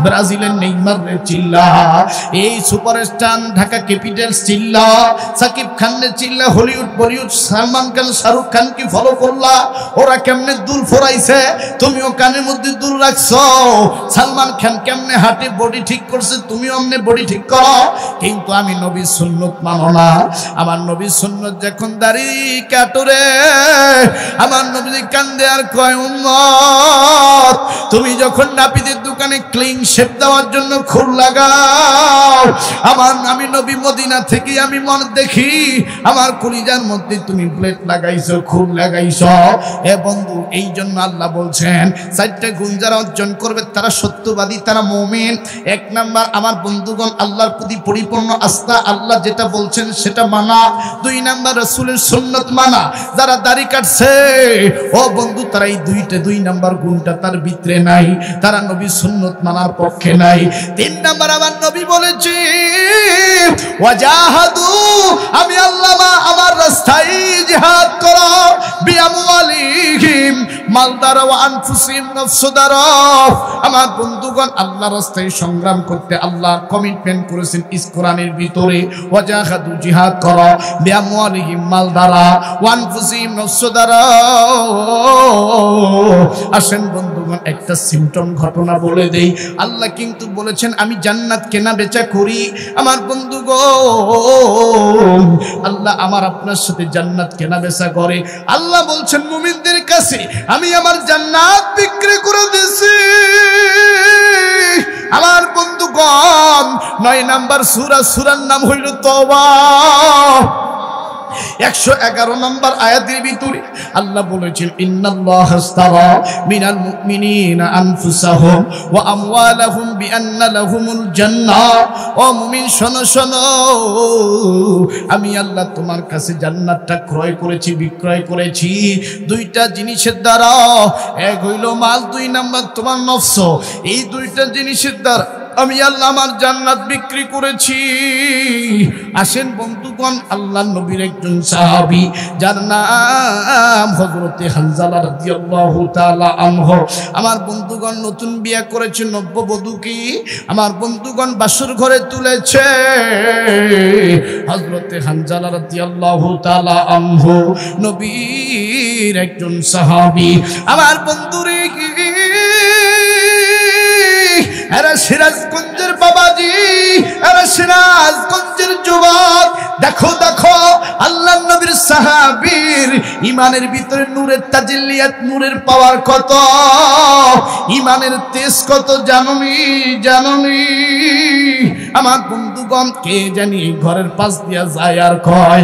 ব্রাজিলের নেইমার রে চিল্লা, এই সুপারস্টার ঢাকা ক্যাপিটালস চিল্লা, সাকিব খান রে চিল্লা, হলিউড বলিউড সালমান খান শাহরুখ খান কি ফলো করলা? ওরা কেমনে দুল ফোরাইছে, তুমিও কানের মধ্যে দুল রাখছো। সালমান খান কেমনে হাঁটে, বডি ঠিক করছে, তুমিও অমনে বডি ঠিক করো। কিন্তু আমি নবীর সুন্নত মানো না। আমার নবীর সুন্নত যখন দাড়ি কাটরে, আমার নবী কান্দে আর কয়, উম্মত তুমি যখন নাপিতের দোকানে ক্লিন শেপ দেওয়ার জন্য খুর লাগাও, আমি নবী মদিনা থেকে আমি মন দেখি আমার কলিজার মধ্যে তুমি প্লেট লাগাইছো, খুব লাগাইছো। এ বন্ধু, এই জন্য আল্লাহ বলছেন 4টা গুণ যারা অর্জন করবে তারা সত্যবাদী, তারা মুমিন। 1 নাম্বার, আমার বন্ধুগণ আল্লাহর প্রতি পরিপূর্ণ আস্থা, আল্লাহ যেটা বলছেন সেটা মানা। 2 নাম্বার, রাসূলের সুন্নাত মানা। যারা দাড়ি কাটছে ও বন্ধু, তারা এই 2 নাম্বার গুণটা তার ভিতরে নাই, তারা নবীর সুন্নাত মানার পক্ষে নাই। 3 নাম্বার, আমার নবী বলেছে ওয়াজাহাদু, আমি আল্লাহ আমার রাস্তায় জিহাদ করো, বিআমওয়ালিহিম, মাল দ্বারা, ওয়া আনফুসিহিম, নফস দ্বারা। আমার বন্ধুগণ আল্লাহর রাস্তায় সংগ্রাম করতে আল্লাহ কমিটমেন্ট করেছেন ইস কোরআনের ভিতরে, ওয়াজাহাদু, জিহাদ করো, বিআমওয়ালিহিম, মাল দ্বারা, ওয়া আনফুসিহিম, নফস দ্বারা। আসেন বন্ধুগণ একটা সিম্পটম ঘটনা বলে দেই। আল্লাহ কিন্তু বলেছেন আমি জান্নাত কেনা বেচা করি। আমার বন্ধুগণ আল্লাহ আমার আপনার সাথে জান্নাত কেনা বেচা করে। আল্লাহ বলছেন মুমিনদের কাছে আমি আমার জান্নাত বিক্রি করে দিয়েছি। আমার বন্ধুগণ 9 নাম্বার সূরার নাম হইল তওবা। 111 নম্বর আয়াতের ভিতরে আল্লাহ বলেছেন ইন্নাল্লাহা আশতারা মিনাল মুমিনিনা আনফুসাহুম ওয়া আমওয়ালাহুম বিআন্না লাহুমুল জান্নাহ। ও মুমিন শোনো শোনো, আমি আল্লাহ তোমার কাছে জান্নাতটা ক্রয় করেছি, বিক্রয় করেছি 2টা জিনিসের দ্বারা। এক হইল মাল, 2 নাম্বার তোমার নফস। এই 2টা জিনিসের দ্বারা আমি আল্লাহ আমার জান্নাত বিক্রি করেছি। আসেন বন্ধুগণ আল্লাহ নবীর একজন সাহাবী যার নাম হযরতে হানজালা রাদিয়াল্লাহু তাআলা আনহু। আমার বন্ধুগণ নতুন বিয়ে করেছে, নববধূকে আমার বন্ধুগণ বাসর ঘরে তুলেছে। হযরতে হানজালা রাদিয়াল্লাহু তাআলা আনহু নবীর একজন সাহাবী। আমার বন্ধুরে এরা সিরাজগঞ্জের বাবাজি, এরা সিরাজগঞ্জের যুবক। দেখো দেখো আল্লাহ নবীর সাহাবীর ইমানের ভিতরে নূরের তাজিল্লিয়াত, নূরের পাওয়ার কত, ইমানের তেজ কত জাননি জাননি। আমার বন্ধুগণ কে জানি ঘরের পাশ দিয়া যায় আর কয়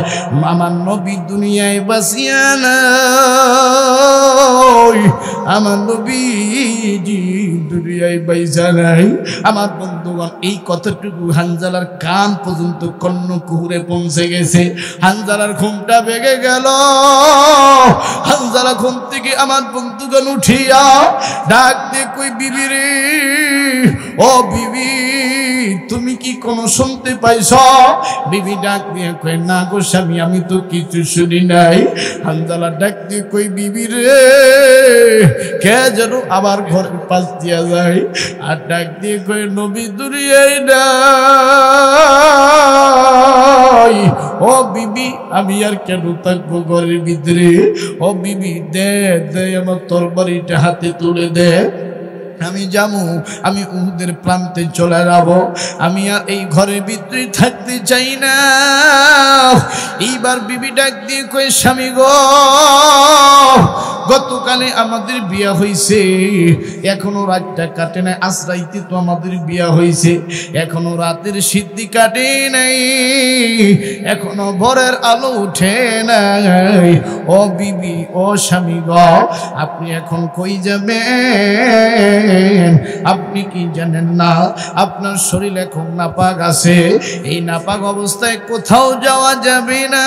আমার নবী দুনিয়ায় বাঁচিয়া নাই, আমার নবীজি দুনিয়ায় বাইসা নাই। আমার বন্ধুগণ এই কথাটুকু হানজালার কান পর্যন্ত কর্ণকুহুরে পৌঁছে গেছে। হানজালার ঘুমটা ভেঙে গেল। হানজালা ঘুম থেকে আমার বন্ধুগণ উঠিয়া ডাক দিয়ে কই বিবি রে, ও বিবি তুমি কি কোনো শুনতে পাইছ? বিবি ডাক দিয়ে কই না গো স্বামী, আমি তো কিছু শুনি নাই। হানজালা ডাক দিয়ে কই বিবি রে, কে যেন আবার ঘরের পাশ দিয়া যায় আর ডাক দিয়ে কই নবী দুনিয়ায় নাই। ও বিবি আমি আর কেন থাকবো ঘরের ভিতরে? ও বিবি দে দে আমার তরবারিটা হাতে তুলে দে, আমি যাবো, আমি উহুদের প্রান্তে চলে যাব। আমি আর এই ঘরের ভিতরে থাকতে চাই না। এইবার বিবি ডাক দিয়ে কই স্বামী গো, গতকালে আমাদের বিয়া হইছে, এখনো রাতটা কাটে নাই। আজ রাইতে তো আমাদের বিয়া হইছে, এখনো রাতের সিদ্ধি কাটে নাই, এখনো ভোরের আলো উঠে নাই। ও বিবি, ও স্বামী গো, আপনি এখন কই যাবেন? আপনি কি জানেন না আপনার শরীর এখন নাপাক আছে? এই নাপাক অবস্থায় কোথাও যাওয়া যাবে না।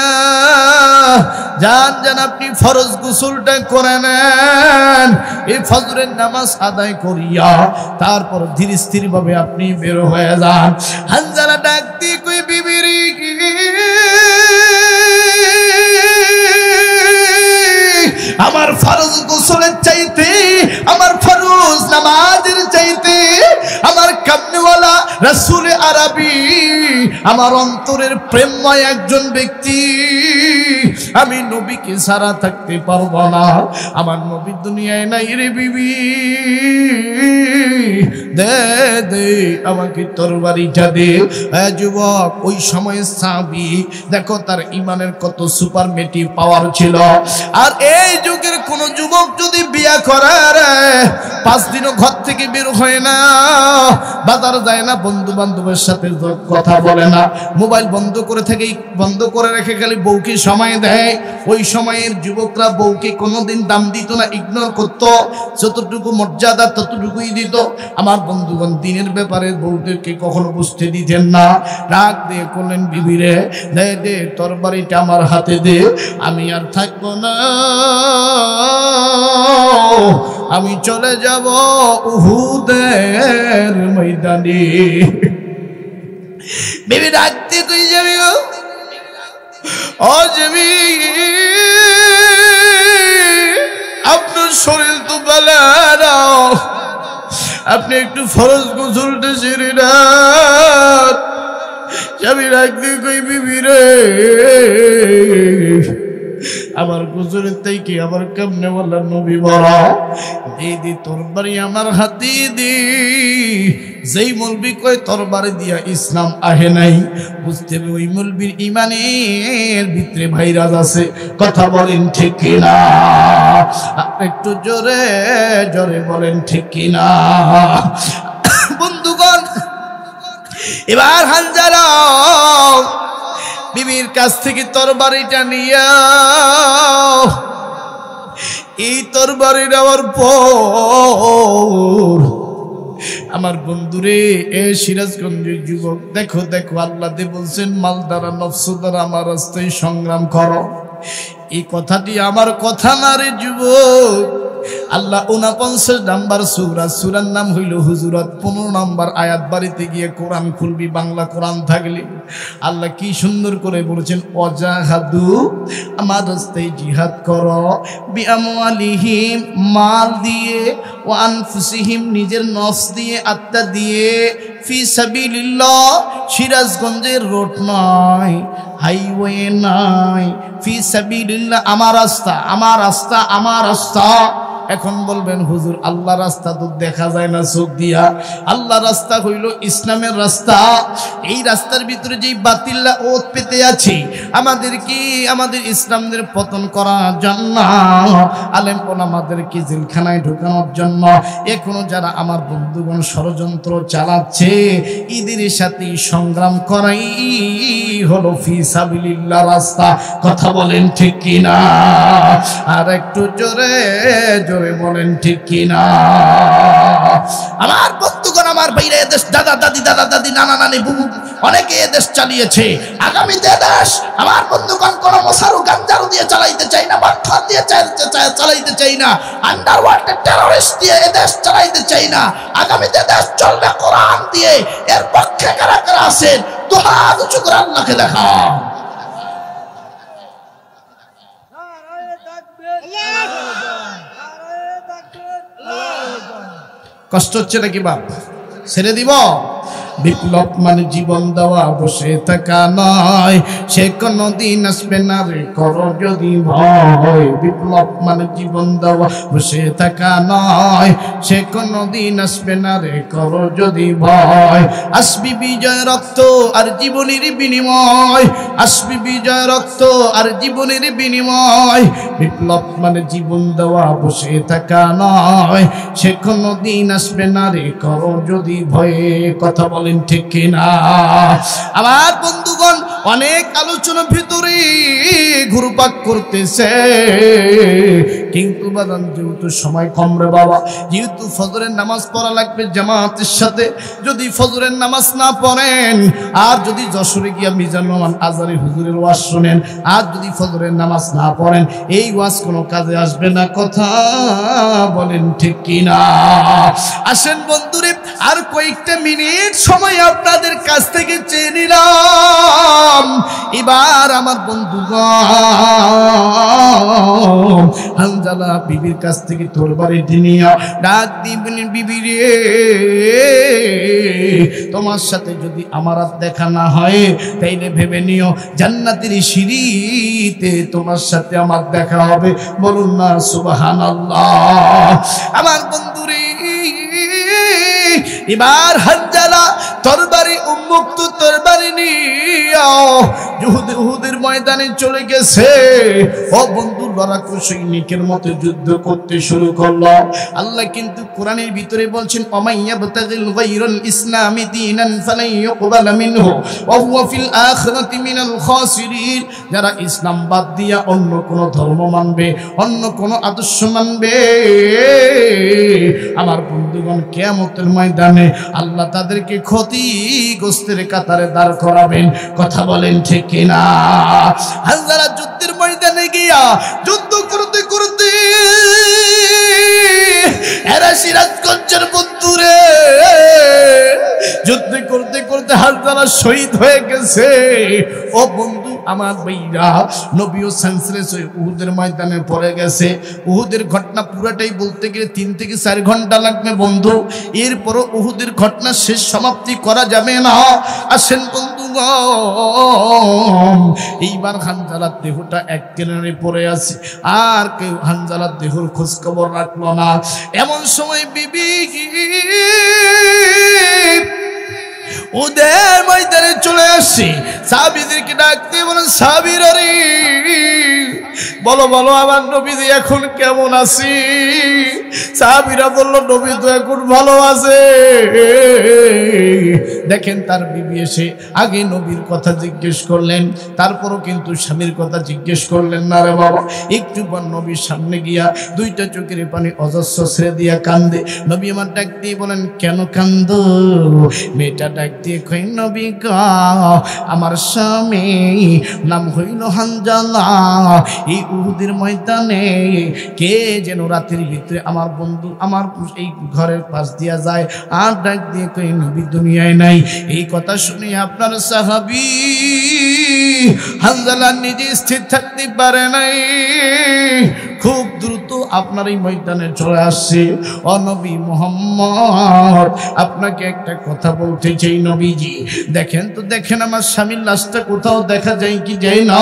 যান যান আপনি ফরজ গোসলটা করে নেন, এই ফজরের নামাজ আদায় করিয়া তারপর ধীরে স্থির ভাবে আপনি বের হয়ে যান। হানজালা ডাক দিয়ে কই বিবিরি, আমার ফরজ গোসলের চাইতে, আমার ফরজ নামাজের চাইতে, আমার কামনেওয়ালা রাসূল আরবি, আমার অন্তরের প্রেমময় একজন ব্যক্তি, আমি নবীকে ছাড়া থাকতে পারবো না। আমার নবী দুনিয়ায় নাই রে বিবি। দে দে আমাকে তরবারিটা দে। যুবক ওই সময় সাহাবী দেখো তার ইমানের কত সুপারমেটিভ পাওয়ার ছিল। আর এই যুগের কোন যুবক যদি বিয়া করে 5 দিনও ঘর থেকে বের হয় না, বাজার যায় না, বন্ধু বান্ধবের সাথে কথা বলে না, মোবাইল বন্ধ করে থেকে বন্ধ করে রেখে খালি বউকে সময় দেয়। ওই সময়ের যুবকরা বউকে কোনোদিন দাম দিত না, ইগনোর করত, যতটুকু মর্যাদা ততটুকুই দিত। আমার বন্ধুগণ দিনের ব্যাপারে বউদেরকে কখনো বুঝতে দিতেন না। রাগ দিয়ে করলেন, বিবিরে দে দে তরবারিটা আমার হাতে দে, আমি আর থাকবো না, আমি চলে যাব উহুদের ময়দানে। বিবি ডাক দিয়ে কই যাবি গো? ও যাবি, আপনার শরীর তো ভালো না, আপনি একটু ফরজ গোসলটা সেরে না। যাবি ডাক দিয়ে কই, বিবি রে আমার গোসলের তাই কি আবার কেমনে বললেন নবী বড় দিদি তরবারি আমার হাতে দি। যেই মৌলবি কয় তরবারি দিয়া ইসলাম আহে নাই, বুঝতে হবে ওই মৌলবির ইমানের ভিতরে ভাইরাস আছে। কথা বলেন ঠিক কিনা? একটু জোরে জোরে বলেন ঠিক কিনা? বন্ধুগণ এবার হানজালা বিবির কাছ থেকে তরবারিটা নিয়ে, এই তরবারি নেওয়ার পর আমার বন্ধুরে এ সিরাজগঞ্জের যুবক দেখো দেখো, আল্লাহ দে বলছেন মাল দ্বারা নফস দ্বারা আমার রাস্তায় সংগ্রাম করো। এই কথাটি আমার কথা না রে যুবক। আল্লাহ 49 নাম্বার সূরা, সূরার নাম হইল হুজুরাত। 15 নাম্বার আয়াত, বাড়িতে গিয়ে কোরআন খুলবি, বাংলা কোরআন থাকলে আল্লাহ কি সুন্দর করে বলেছেন, ওয়াজাহাদু আমার রাস্তায় জিহাদ করো, বিআমওয়ালিহিম মাল দিয়ে, ওয়া আনফুসিহিম নিজের নফস দিয়ে, আত্মা দিয়ে, ফি সাবিলিল্লাহ সিরাজগঞ্জের রোড নয়, হাইওয়ে নাই, ফি সাবিলিল্লাহ আমার রাস্তা, আমার রাস্তা, আমার রাস্তা। এখন বলবেন হুজুর আল্লাহ রাস্তা তো দেখা যায় না চোখ দিয়া। আল্লাহ রাস্তা হইল ইসলামের রাস্তা। এই রাস্তার ভিতরে যেই বাতিল্লা ওত পেতে আছে, আমাদেরকে আমাদের ইসলামদের পতন করার জন্য, আলেম ওলামাদেরকে জেলখানায় ঢোকানোর জন্য এখনো যারা আমার বন্ধুগণ ষড়যন্ত্র চালাচ্ছে, ঈদের সাথে সংগ্রাম করাই হলো ফি সাবিলিল্লাহ রাস্তা। কথা বলেন ঠিক কিনা? আর একটু জোরে জোরে বলেন ঠিক কিনা? আমার বন্ধুগণ, আমার ভাইরা, এদেশ দাদা দাদি, দাদা দাদি, নানা নানি, বুবু অনেকে এদেশ চালিয়েছে। আগামীতে দেশ আমার বন্ধুগণ কোন মশারু গাঞ্জারু দিয়ে চালাইতে চাই না, বাট্টা দিয়ে চালাইতে চাই না, আন্ডারওয়ার্ল্ডের টেররিস্ট দিয়ে এদেশ চালাইতে চাই না। আগামীতে দেশ চলবে কোরআন দিয়ে। এর পক্ষে কারা কারা আছেন? দুহাত উঁচু করে আল্লাহকে দেখাও। কষ্ট হচ্ছে নাকি বাপ? ছেড়ে দিব? বিপ্লব মানে জীবন দেওয়া, বসে থাকা নয়, সে কোনদিন আসবে না রে করো যদি ভয়। বিপ্লব মানে জীবন দেওয়া, বসে থাকা নয়, সে কোনদিন আসবে না রে করো যদি ভয়। আসবি বিজয় রক্ত আর জীবনের বিনিময়, আসবি বিজয় রক্ত আর জীবনের বিনিময়। বিপ্লব মানে জীবন দেওয়া, বসে থাকা নয়, সে কোনদিন আসবে না রে করো যদি ভয়ে। কথা বলে ঠিক কিনা? আমার বন্ধুগণ অনেক আলোচনা ভিতরে ঘুরপাক করতেছে, কিন্তু বাদান যেহেতু সময় কম রে বাবা, যেহেতু ফজরের নামাজ পড়া লাগবে জামাতের সাথে, যদি ফজরের নামাজ না পড়েন, আর যদি যশোরে গিয়া মিজানুর রহমান আজারি হুজুরের ওয়াজ শুনেন, আর যদি ফজরের নামাজ না পড়েন, এই ওয়াজ কোনো কাজে আসবে না। কথা বলেন ঠিক কিনা? আসেন বন্ধুরে, আর কয়েকটা মিনিট সময় আপনাদের কাছ থেকে চেয়ে নিলাম। এবার আমার বন্ধুগণ হানজালা বিবির কাছ থেকে তরবারি নিয়ে ডাক দিবেন, বিবি রে তোমার সাথে যদি আমার আর দেখা না হয়, তাইলে ভেবে নিও জান্নাতের সিঁড়িতে তোমার সাথে আমার দেখা হবে। বলুন না সুবহানাল্লাহ। আমার বন্ধুরে এবার হানজালা তরবারি উন্মুক্ত তরবারি নিয়ে উহুদের ময়দানে চলে গেছে। ও বন্ধু, লড়াকু সৈনিকের মতো যুদ্ধ করতে শুরু করলো। আল্লাহ কিন্তু কোরআনের ভিতরে বলছেন, ওমাইয়াবতাগিল গায়রাল ইসলামি দীনান ফালাই ইউকবালা মিনহু ওয়া হুয়া ফিল আখিরাতি মিনাল খাসিরিন। যারা ইসলাম বাদ দিয়া অন্য কোন ধর্ম মানবে, অন্য কোন আদর্শ মানবে, আমার বন্ধুগণ, কিয়ামতের ময়দানে আল্লাহ তাদেরকে ক্ষতিগ্রস্তের কাতারে দাঁড় করাবেন। কথা বলেন ঠিক কিনা? হানজালা যুদ্ধের ময়দানে গিয়া যুদ্ধ করতে করতে এরা সিরাজগঞ্জের বন্ধুরে যুদ্ধ করতে করতে হানজালা শহীদ হয়ে গেছে। ও বন্ধু আমার ভাইরা, নবীও সেন্সলেস হয়ে উহুদের ময়দানে পড়ে গেছে। উহুদের ঘটনা পুরাটাই বলতে গেলে 3 থেকে 4 ঘন্টা লাগবে বন্ধু। এরপরও উহুদের ঘটনা শেষ সমাপ্তি করা যাবে না। আসেন বন্ধুগণ, এইবার হানজালার দেহটা এক কিনারে পড়ে আছে, আর কেউ হানজালার দেহর খোঁজ খবর রাখলো না। এমন সময় বিবি ওদের ময়দানে চলে আসছে। সাহাবীদেরকে ডাক দিয়ে বলেন, সাহাবীরা রে, বলো বলো আমার নবীজি এখন কেমন আছে? সাহাবীরা বলল, নবী তো এখন ভালো আছে। দেখেন তার বিবি এসে আগে নবীর কথা জিজ্ঞেস করলেন, তারপরও কিন্তু স্বামীর কথা জিজ্ঞেস করলেন না রে বাবা। একটু পর নবীর সামনে গিয়া 2টা চোখের পানি অজস্র ছেড়ে দিয়া কান্দে। নবী আমার ডাক দিয়ে বলেন, কেন কান্দ? মেয়েটা ডাক দিয়ে কই, নবী গো, আমার স্বামী নাম হইল হানজালা। এই উহুদের ময়দানে কে যেন রাতের ভিতরে আমার বন্ধু আমার এই ঘরের পাশ দিয়া যায়, আর ডাক দিয়ে কই, নবী দুনিয়ায় নাই। এই কথা শুনে আপনার সাহাবী হানজালা নিজে স্থির থাকতে পারে নাই, খুব দ্রুত আপনার এই ময়দানে চলে আসছে। ও নবী মুহাম্মদ, আপনাকে একটা কথা বলতে চাই নবীজি। দেখেন তো দেখেন, আমার স্বামীর লাশটা কোথাও দেখা যায় কি যায় না।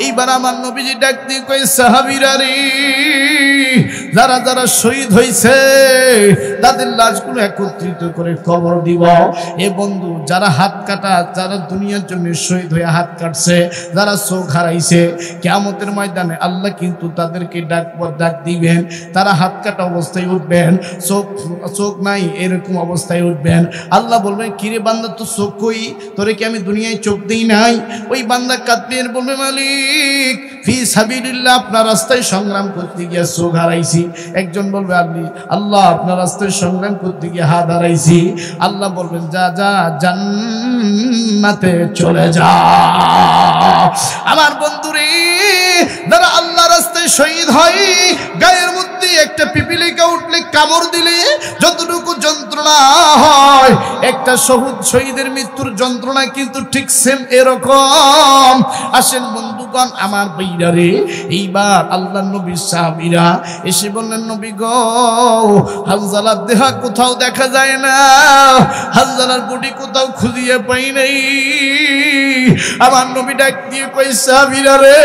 এইবার আমার নবীজি ডাক দিয়ে কই, সাহাবীরা রে, যারা যারা শহীদ হয়েছে তাদের লাশগুলো একত্রিত করে কবর দিব। এ বন্ধু, যারা হাত কাটা, যারা দুনিয়ার জন্য শহীদ হয়ে হাত কাটছে, যারা চোখ হারাইছে, কিয়ামতের ময়দানে আল্লাহ কিন্তু তাদেরকে ডাক দিবেন। তারা হাত কাটা অবস্থায় উঠবেন, চোখ নাই এরকম অবস্থায় উঠবেন। আল্লাহ বলবেন, কিরে বান্দা, তো চোখ কই? তোরে কি আমি দুনিয়ায় চোখ দিই নাই? ওই বান্দা কাঁদবে, বলবে, মালিক ফি সাবিলিল্লাহ, আপনার রাস্তায় সংগ্রাম করতে গিয়ে চোখ হারাইছি। একজন বলবে, আল্লাহ আপনার রাস্তায় সংগ্রাম করতে গিয়ে হাত হারাইছি। আল্লাহ বলবেন, যা যা, জান্নাতে চলে যা। আমার বন্ধুরে, যারা আল্লাহ রাস্তায় শহীদ হয়, গায়ের মধ্যে একটা পিপিলিকা উঠলে, কামড় দিলে যতটুকু যন্ত্রণা হয়, একটা শহীদের মৃত্যুর যন্ত্রণা কিন্তু ঠিক সেম এরকম। আসেন বন্ধুগণ আমার ভাইরা রে, এইবার আল্লাহ নবী সাহাবীরা এসে বললেন, নবী গো, হানজালার দেহ কোথাও দেখা যায় না, হানজালার বডি কোথাও খুঁজিয়ে পাই নাই। আমার নবী ডাক দিয়ে কই, সাহাবীরা রে,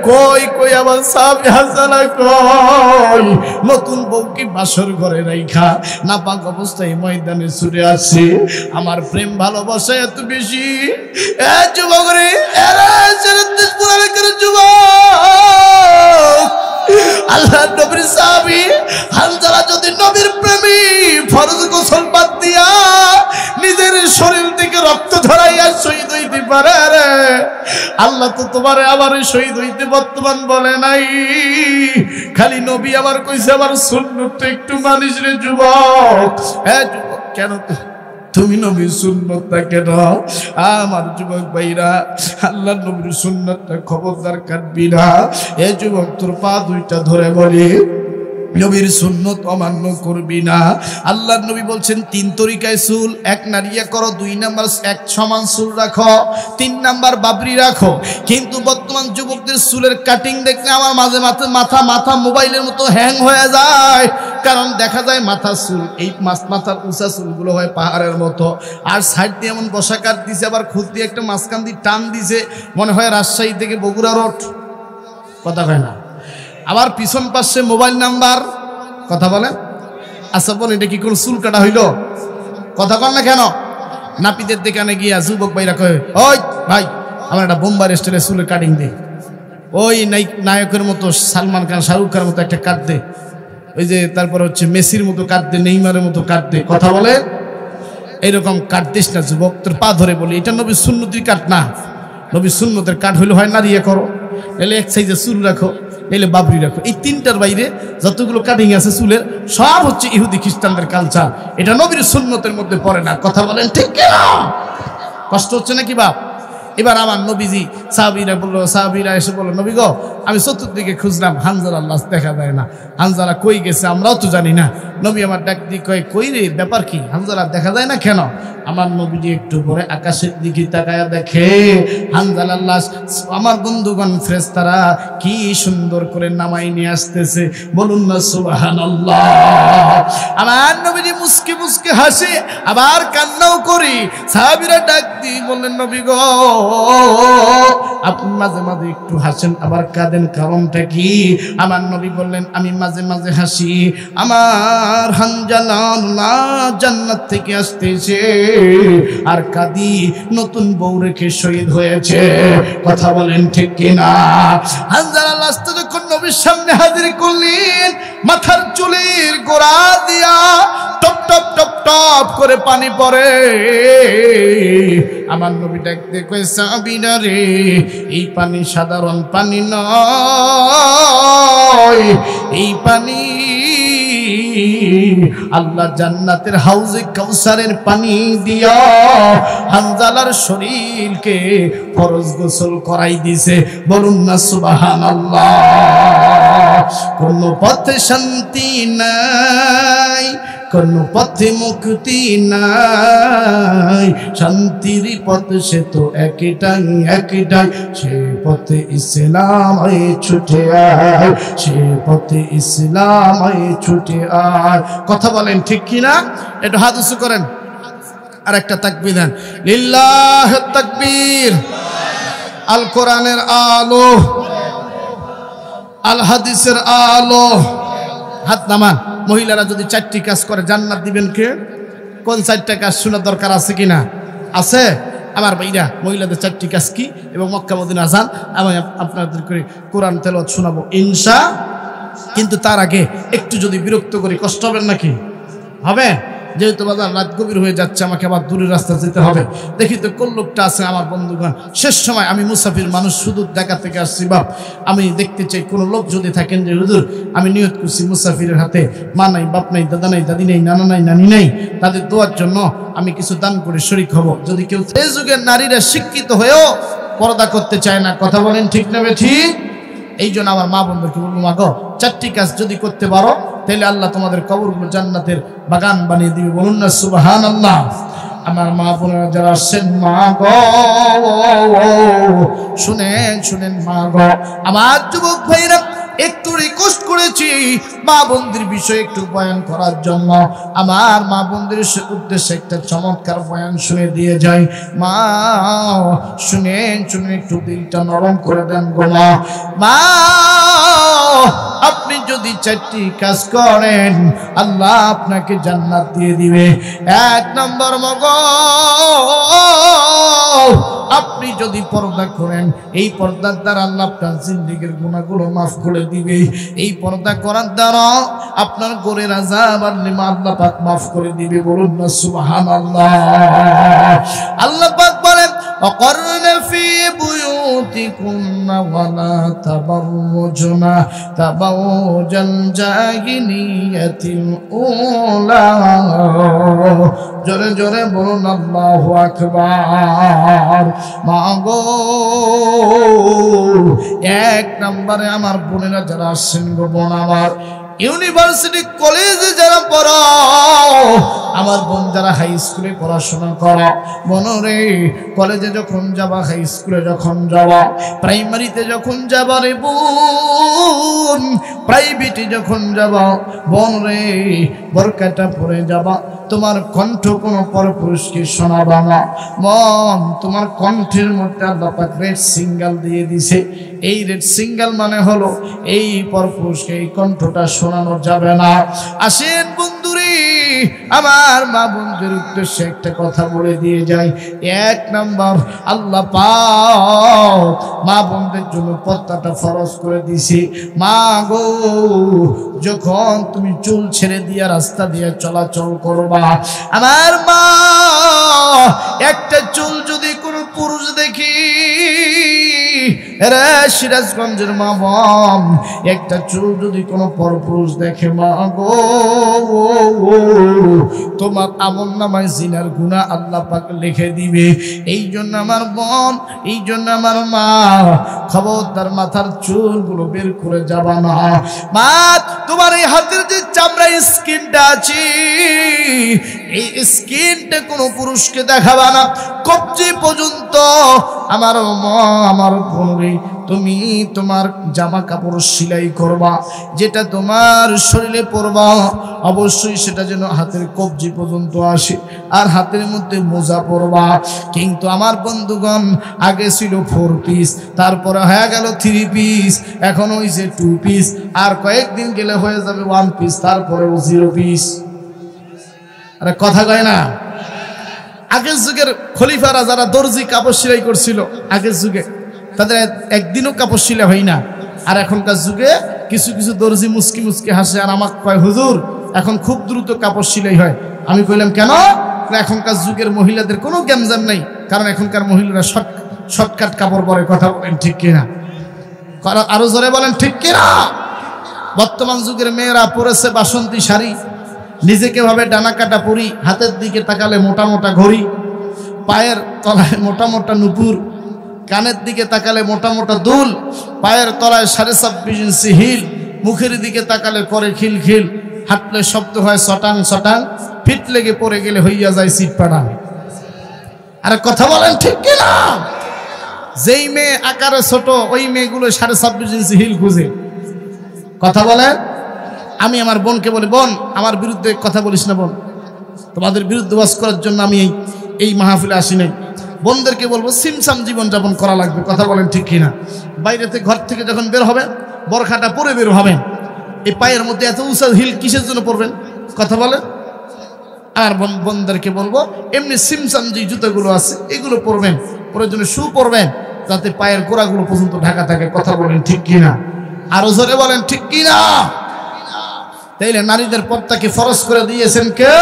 কই কই আমার সাহাবী হানজালা কই? নতুন বউকে বাসর ঘরে রাইখা নাপাক অবস্থায় ময়দানে ছুটে আসছে। আমার প্রেম ভালোবাসা এত বেশি, এ যুবক রে, যুবক, আল্লাহ নবীর সাহাবী হানজালা যদি নবীর প্রেমী ফরজ গোসল বাদ দিয়া নিজের শরীর থেকে রক্ত ঝরাইয়া শহীদ হইতে পারে, রে আল্লাহ তো তোমারে আমার শহীদ হইতে বর্তমান বলে নাই। খালি নবী আমার কইছে, আমার সুন্নতটা একটু মানিস রে যুবক। হ্যাঁ যুবক, কেন তুমি নবীর সুন্নতটা কেন? আমার যুবক ভাইরা, আল্লাহ নবীর সুন্নতটা খবরদার কাটবি না। এ যুবক, তোর পা 2টা ধরে বলি, নবীর সুন্নত অমান্য করবি না। আল্লাহ নবী বলছেন, 3 তরিকায় চুল, 1 নারিয়া করো, 2 নাম্বার 1 সমান চুল রাখো, 3 নাম্বার বাবরি রাখো। কিন্তু বর্তমান যুবকদের চুলের কাটিং দেখলে আমার মাঝে মাথা মোবাইলের মতো হ্যাং হয়ে যায়। কারণ দেখা যায় মাথার চুল, এই মাথার উঁচা চুলগুলো হয় পাহাড়ের মতো, আর সাইড দিয়ে এমন বসা কাট দিছে, আবার খুদ দিয়ে একটা মাঝখান দিয়ে টান দিছে, মনে হয় রাজশাহী থেকে বগুড়া রোড। কথা কয় না। আবার পিছন পাশে মোবাইল নাম্বার। কথা বলেন। আচ্ছা বলেন, এটা কি কোন চুল কাটা হইল? কথা কন না কেন? নাপিতের দোকানে গিয়া যুবক ভাইরা কয়, ওই ভাই আমার একটা বোম্বার স্টাইলে চুলের কাটিং দে, ওই নায়কের মতো সালমান খান শাহরুখ খানের মতো একটা কাট দে, ওই যে তারপর হচ্ছে মেসির মতো কাট দে, নেইমারের মতো কাট দে। কথা বলে এইরকম কাট দিস না যুবক, তোর পা ধরে বলি, এটা নবীর সুন্নতির কাট না। নবীর সুন্নতের কাট হইলে হয় নারিয়ে করো, এলে এক সাইজে চুল রাখো, এলে বাবরি রাখো। এই তিনটার বাইরে যতগুলো কাটিং আছে চুলের সব হচ্ছে ইহুদি খ্রিস্টানদের কালচার, এটা নবীর সুন্নতের মধ্যে পড়ে না। কথা বলেন ঠিক কিনা? কষ্ট হচ্ছে নাকি বাপ? এবার আমার নবীজি সাহাবীরা এসে বললো, নবী গো আমি চতুর্দিকে খুঁজলাম, হানজালার লাশ দেখা যায় না, হানজালা কই গেছে আমরাও তো জানি না। নবী আমার ডাক দিয়ে কয়, কই রে ব্যাপার কি, হানজালা দেখা যায় না কেন? আমার নবীজি একটু পরে আকাশের দিকে তাকায়া দেখে হানজালার লাশ আমার বন্ধুগণ ফেরেশতারা কি সুন্দর করে নামাই নিয়ে আসতেছে, বলুন না সুবহানাল্লাহ। আমার নবীজি মুস্কি মুস্কি হাসে, আবার কান্নাও করি। সাহাবীরা ডাক দিয়ে বললেন, নবী গো আপনি মাঝে মাঝে একটু হাসেন আবার কাঁদেন, কারণটা কি? আমার নবী বললেন, আমি মাঝে মাঝে হাসি, আমার হানজালা জান্নাত থেকে আসতেছে, আর কাঁদি নতুন বউ রেখে শহীদ হয়েছে। কথা বলেন ঠিক কিনা? হানজালা লাশটা যখন নবীর সামনে হাজির করলেন, মাথার চুলের গোড়া দিয়া টপ টপ টপ টপ করে পানি পড়ে। আমার নবী ডাকতে কই, সাহাবীরা রে এই পানি সাধারণ পানি নয়, এই পানি আল্লাহ জান্নাতের হাউজে কাউসারের পানি দিয়া হানজালার শরীরকে ফরজ গোসল করাই দিছে। বলুন না সুবহানাল্লাহ। কোন পথে শান্তি নাই, কোন পথে মুক্তি নাই, শান্তির পথ সে তো একটাই একটাই, সে পথে ইসলাম ছুটে আয়, সে পথে ইসলাম ছুটে আয়। কথা বলেন ঠিক কিনা? একটু হাত উঁচু করেন, আর একটা তাকবীর দেন, লিল্লাহ তাকবীর। আল কোরআনের আলো, আল হাদিসের আলো। হাত নামান। মহিলারা যদি 4টি কাজ করে জান্নাত দিবেন কে? কোন 4টা কাজ শোনার দরকার আছে কিনা? আছে? আমার ভাইরা মহিলাদের 4টি কাজ কি এবং মক্কা মদিনা আযান আমি আপনাদের করে কোরআন তেলাওয়াত শোনাবো ইনশাআল্লাহ। কিন্তু তার আগে একটু যদি বিরক্ত করি কষ্ট হবে নাকি? হবে? যেহেতু বাজার রাত গভীর হয়ে যাচ্ছে, আমাকে আবার দূরের রাস্তা যেতে হবে। দেখি তো কোন লোকটা আছে আমার বন্ধুগণ। শেষ সময় আমি মুসাফির মানুষ, শুধু ঢাকা থেকে আসছি বাপ, আমি দেখতে চাই কোনো লোক যদি থাকেন যে হুজুর আমি নিয়ত করছি মুসাফিরের হাতে মা নাই, বাপ নাই, দাদা নাই, দাদি নাই, নানা নাই, নানি নাই, তাদের দোয়ার জন্য আমি কিছু দান করে শরীক হব। যদি কেউ এই যুগের নারীরা শিক্ষিত হয়েও পর্দা করতে চায় না, কথা বলেন ঠিক না ঠিক? এই জন্য আমার মা বন্ধুকে বলবো, মা গো 4টি কাজ যদি করতে পারো তাহলে আল্লাহ তোমাদের কবরগুলো জান্নাতের বাগান বানিয়ে দিবে। বলুন না সুবহানাল্লাহ। আমার মা বোনেরা যারা আসছেন, মা গো শুনেন শুনেন, মা গো আমার যুবক ভাইরা একটু রিকোয়েস্ট করেছি মা বোনদের বিষয়ে একটু বয়ান করার জন্য। আমার মা বোনদের উদ্দেশ্যে একটা চমৎকার বয়ান শুনে দিয়ে যাই। মা শুনেন শুনে একটু দিলটা নরম করে দেন গো মা। মা আপনি যদি 4টি কাজ করেন আল্লাহ আপনাকে জান্নাত দিয়ে দিবে। 1 নম্বর মগো, আপনি যদি পর্দা করেন, এই পর্দার দ্বারা আল্লাহ আপনার জিন্দেগীর গুনাহগুলো মাফ করে দিবে। এই পর্দা করার দ্বারা আপনার গোরের আযাব আর নিমা আল্লাহ পাক মাফ করে দিবে। বলুন না সুবহানাল্লাহ। আল্লাহ পাক বলেন, ওয়াকরনা ফি বুয়ুতিকুন্না ওয়ালা তাবাররুজনা তাবাররুজাল জাহিলিয়াতিল উলা। জোরে জোরে বলুন আল্লাহু আকবার। মা গো 1 নম্বরে আমার বোনেরা যারা আসছেন গো বোন আমার, ইউনিভার্সিটি কলেজে যারা পড়ো, আমার বোন যারা হাই স্কুলে পড়াশোনা করো, বোন রে কলেজে যখন যাবা, হাই স্কুলে যখন যাবা, প্রাইমারিতে যখন যাবা রে বোন, প্রাইভেটে যখন যাবা বোন রে, বোরকাটা পরে যাবা। তোমার কণ্ঠ কোনো পরপুরুষকে শোনাবা না মন। তোমার কণ্ঠের মধ্যে আল্লাহ পাক রেড সিঙ্গেল দিয়ে দিছে। এই রেড সিঙ্গেল মানে হলো এই পরপুরুষকে এই কণ্ঠটা শোনানো যাবে না। আসেন বন্ধুরে, আমার মা বোনদের উদ্দেশ্যে একটা কথা বলে দিয়ে যাই। এক নাম্বার, আল্লাহ পাক মা বোনদের জন্য পর্দাটা ফরজ করে দিয়েছে। মা গো, যখন তুমি চুল ছেড়ে দিয়ে রাস্তা দিয়ে চলাচল করবা, আমার মা একটা চুল যদি কোনো পুরুষ দেখি, রে সিরাজগঞ্জের মা বোন, একটা চুল যদি কোনো পরপুরুষ দেখে, মা গো, তোমার আমলনামায় জিনার গুনাহ আল্লাহ পাক লিখে দিবে। এই জন্য আমার বোন, এই জন্য আমার মা, খবরদার মাথার চুলগুলো বের করে যাবা না। মা, তোমার এই হাতের যে চামড়া স্কিনটা আছে, এই স্কিনটা কোনো পুরুষকে দেখাবা না। কবজি পর্যন্ত আমার মা, আমার বোন, তুমি তোমার জামা কাপড় সেলাই করবা, যেটা তোমার শরীরে পরবা, অবশ্যই সেটা যেন হাতের কবজি পর্যন্ত আসে, আর হাতের মধ্যে মোজা পরবা। কিন্তু আমার বন্ধুগণ, আগে ছিল 4 পিস, তারপরে হয়ে গেল 3 পিস, এখন হইছে 2 পিস, আর কয়েকদিন গেলে হয়ে যাবে 1 পিস, তারপরেও 0 পিস। আরে কথা কয় না? আগের যুগের খলিফারা যারা দর্জি কাপড় সেলাই করছিল, আগের যুগে তাদের একদিনও কাপড় সেলাই হয় না। আর এখনকার যুগে কিছু কিছু দর্জি মুসকি মুসকি হাসে, আর আমাকে কয়, হুজুর এখন খুব দ্রুত কাপড় সেলাই হয়। আমি কইলাম কেন? এখনকার যুগের মহিলাদের কোনো গ্যামজাম নেই, কারণ এখনকার মহিলারা শর্টকাট কাপড় পরে। কথা বলেন ঠিক কিনা? আরো জোরে বলেন ঠিক কিনা? বর্তমান যুগের মেয়েরা পরেছে বাসন্তী শাড়ি, নিজেকে ভাবে ডানা কাটা পরি, হাতের দিকে তাকালে মোটা মোটা ঘড়ি, পায়ের তলায় মোটা মোটা নুপুর, কানের দিকে তাকালে মোটা মোটা দুল, পায়ের তলায় 26.5 ইঞ্চি হিল, মুখের দিকে তাকালে করে খিল খিল, হাঁটলে শব্দ হয় সটাং সটাং, ফিট লেগে পড়ে গেলে হইয়া যায় সিট পাড়াং। আরে কথা বলেন ঠিক কিনা? যেই মেয়ে আকারে ছোট, ওই মেয়েগুলো 26.5 ইঞ্চি হিল খুঁজে। কথা বলেন? আমি আমার বোনকে বলি, বোন আমার বিরুদ্ধে কথা বলিস না বোন, তোমাদের বিরুদ্ধে ওয়াজ করার জন্য আমি এই মাহফিলে আসি নাই। বোনদেরকে বলবো সিমসাম জীবনযাপন করা লাগবে। কথা বলেন ঠিক কিনা? বাইরেতে ঘর থেকে যখন বের হবেন, বরখাটা পরে বের হবেন, এই পায়ের মধ্যে এত উঁচা হিল কিসের জন্য পরবেন? কথা বলেন। আর বোনদেরকে বলবো এমনি সিমসাম যে জুতোগুলো আছে এগুলো পরবেন, প্রয়োজনে শু পরবেন, যাতে পায়ের গোড়াগুলো পর্যন্ত ঢাকা থাকে। কথা বলেন ঠিক কিনা? আরো জোরে বলেন ঠিক কিনা? তাইলে নারীদের পর্দাকে ফরজ করে দিয়েছেন কে?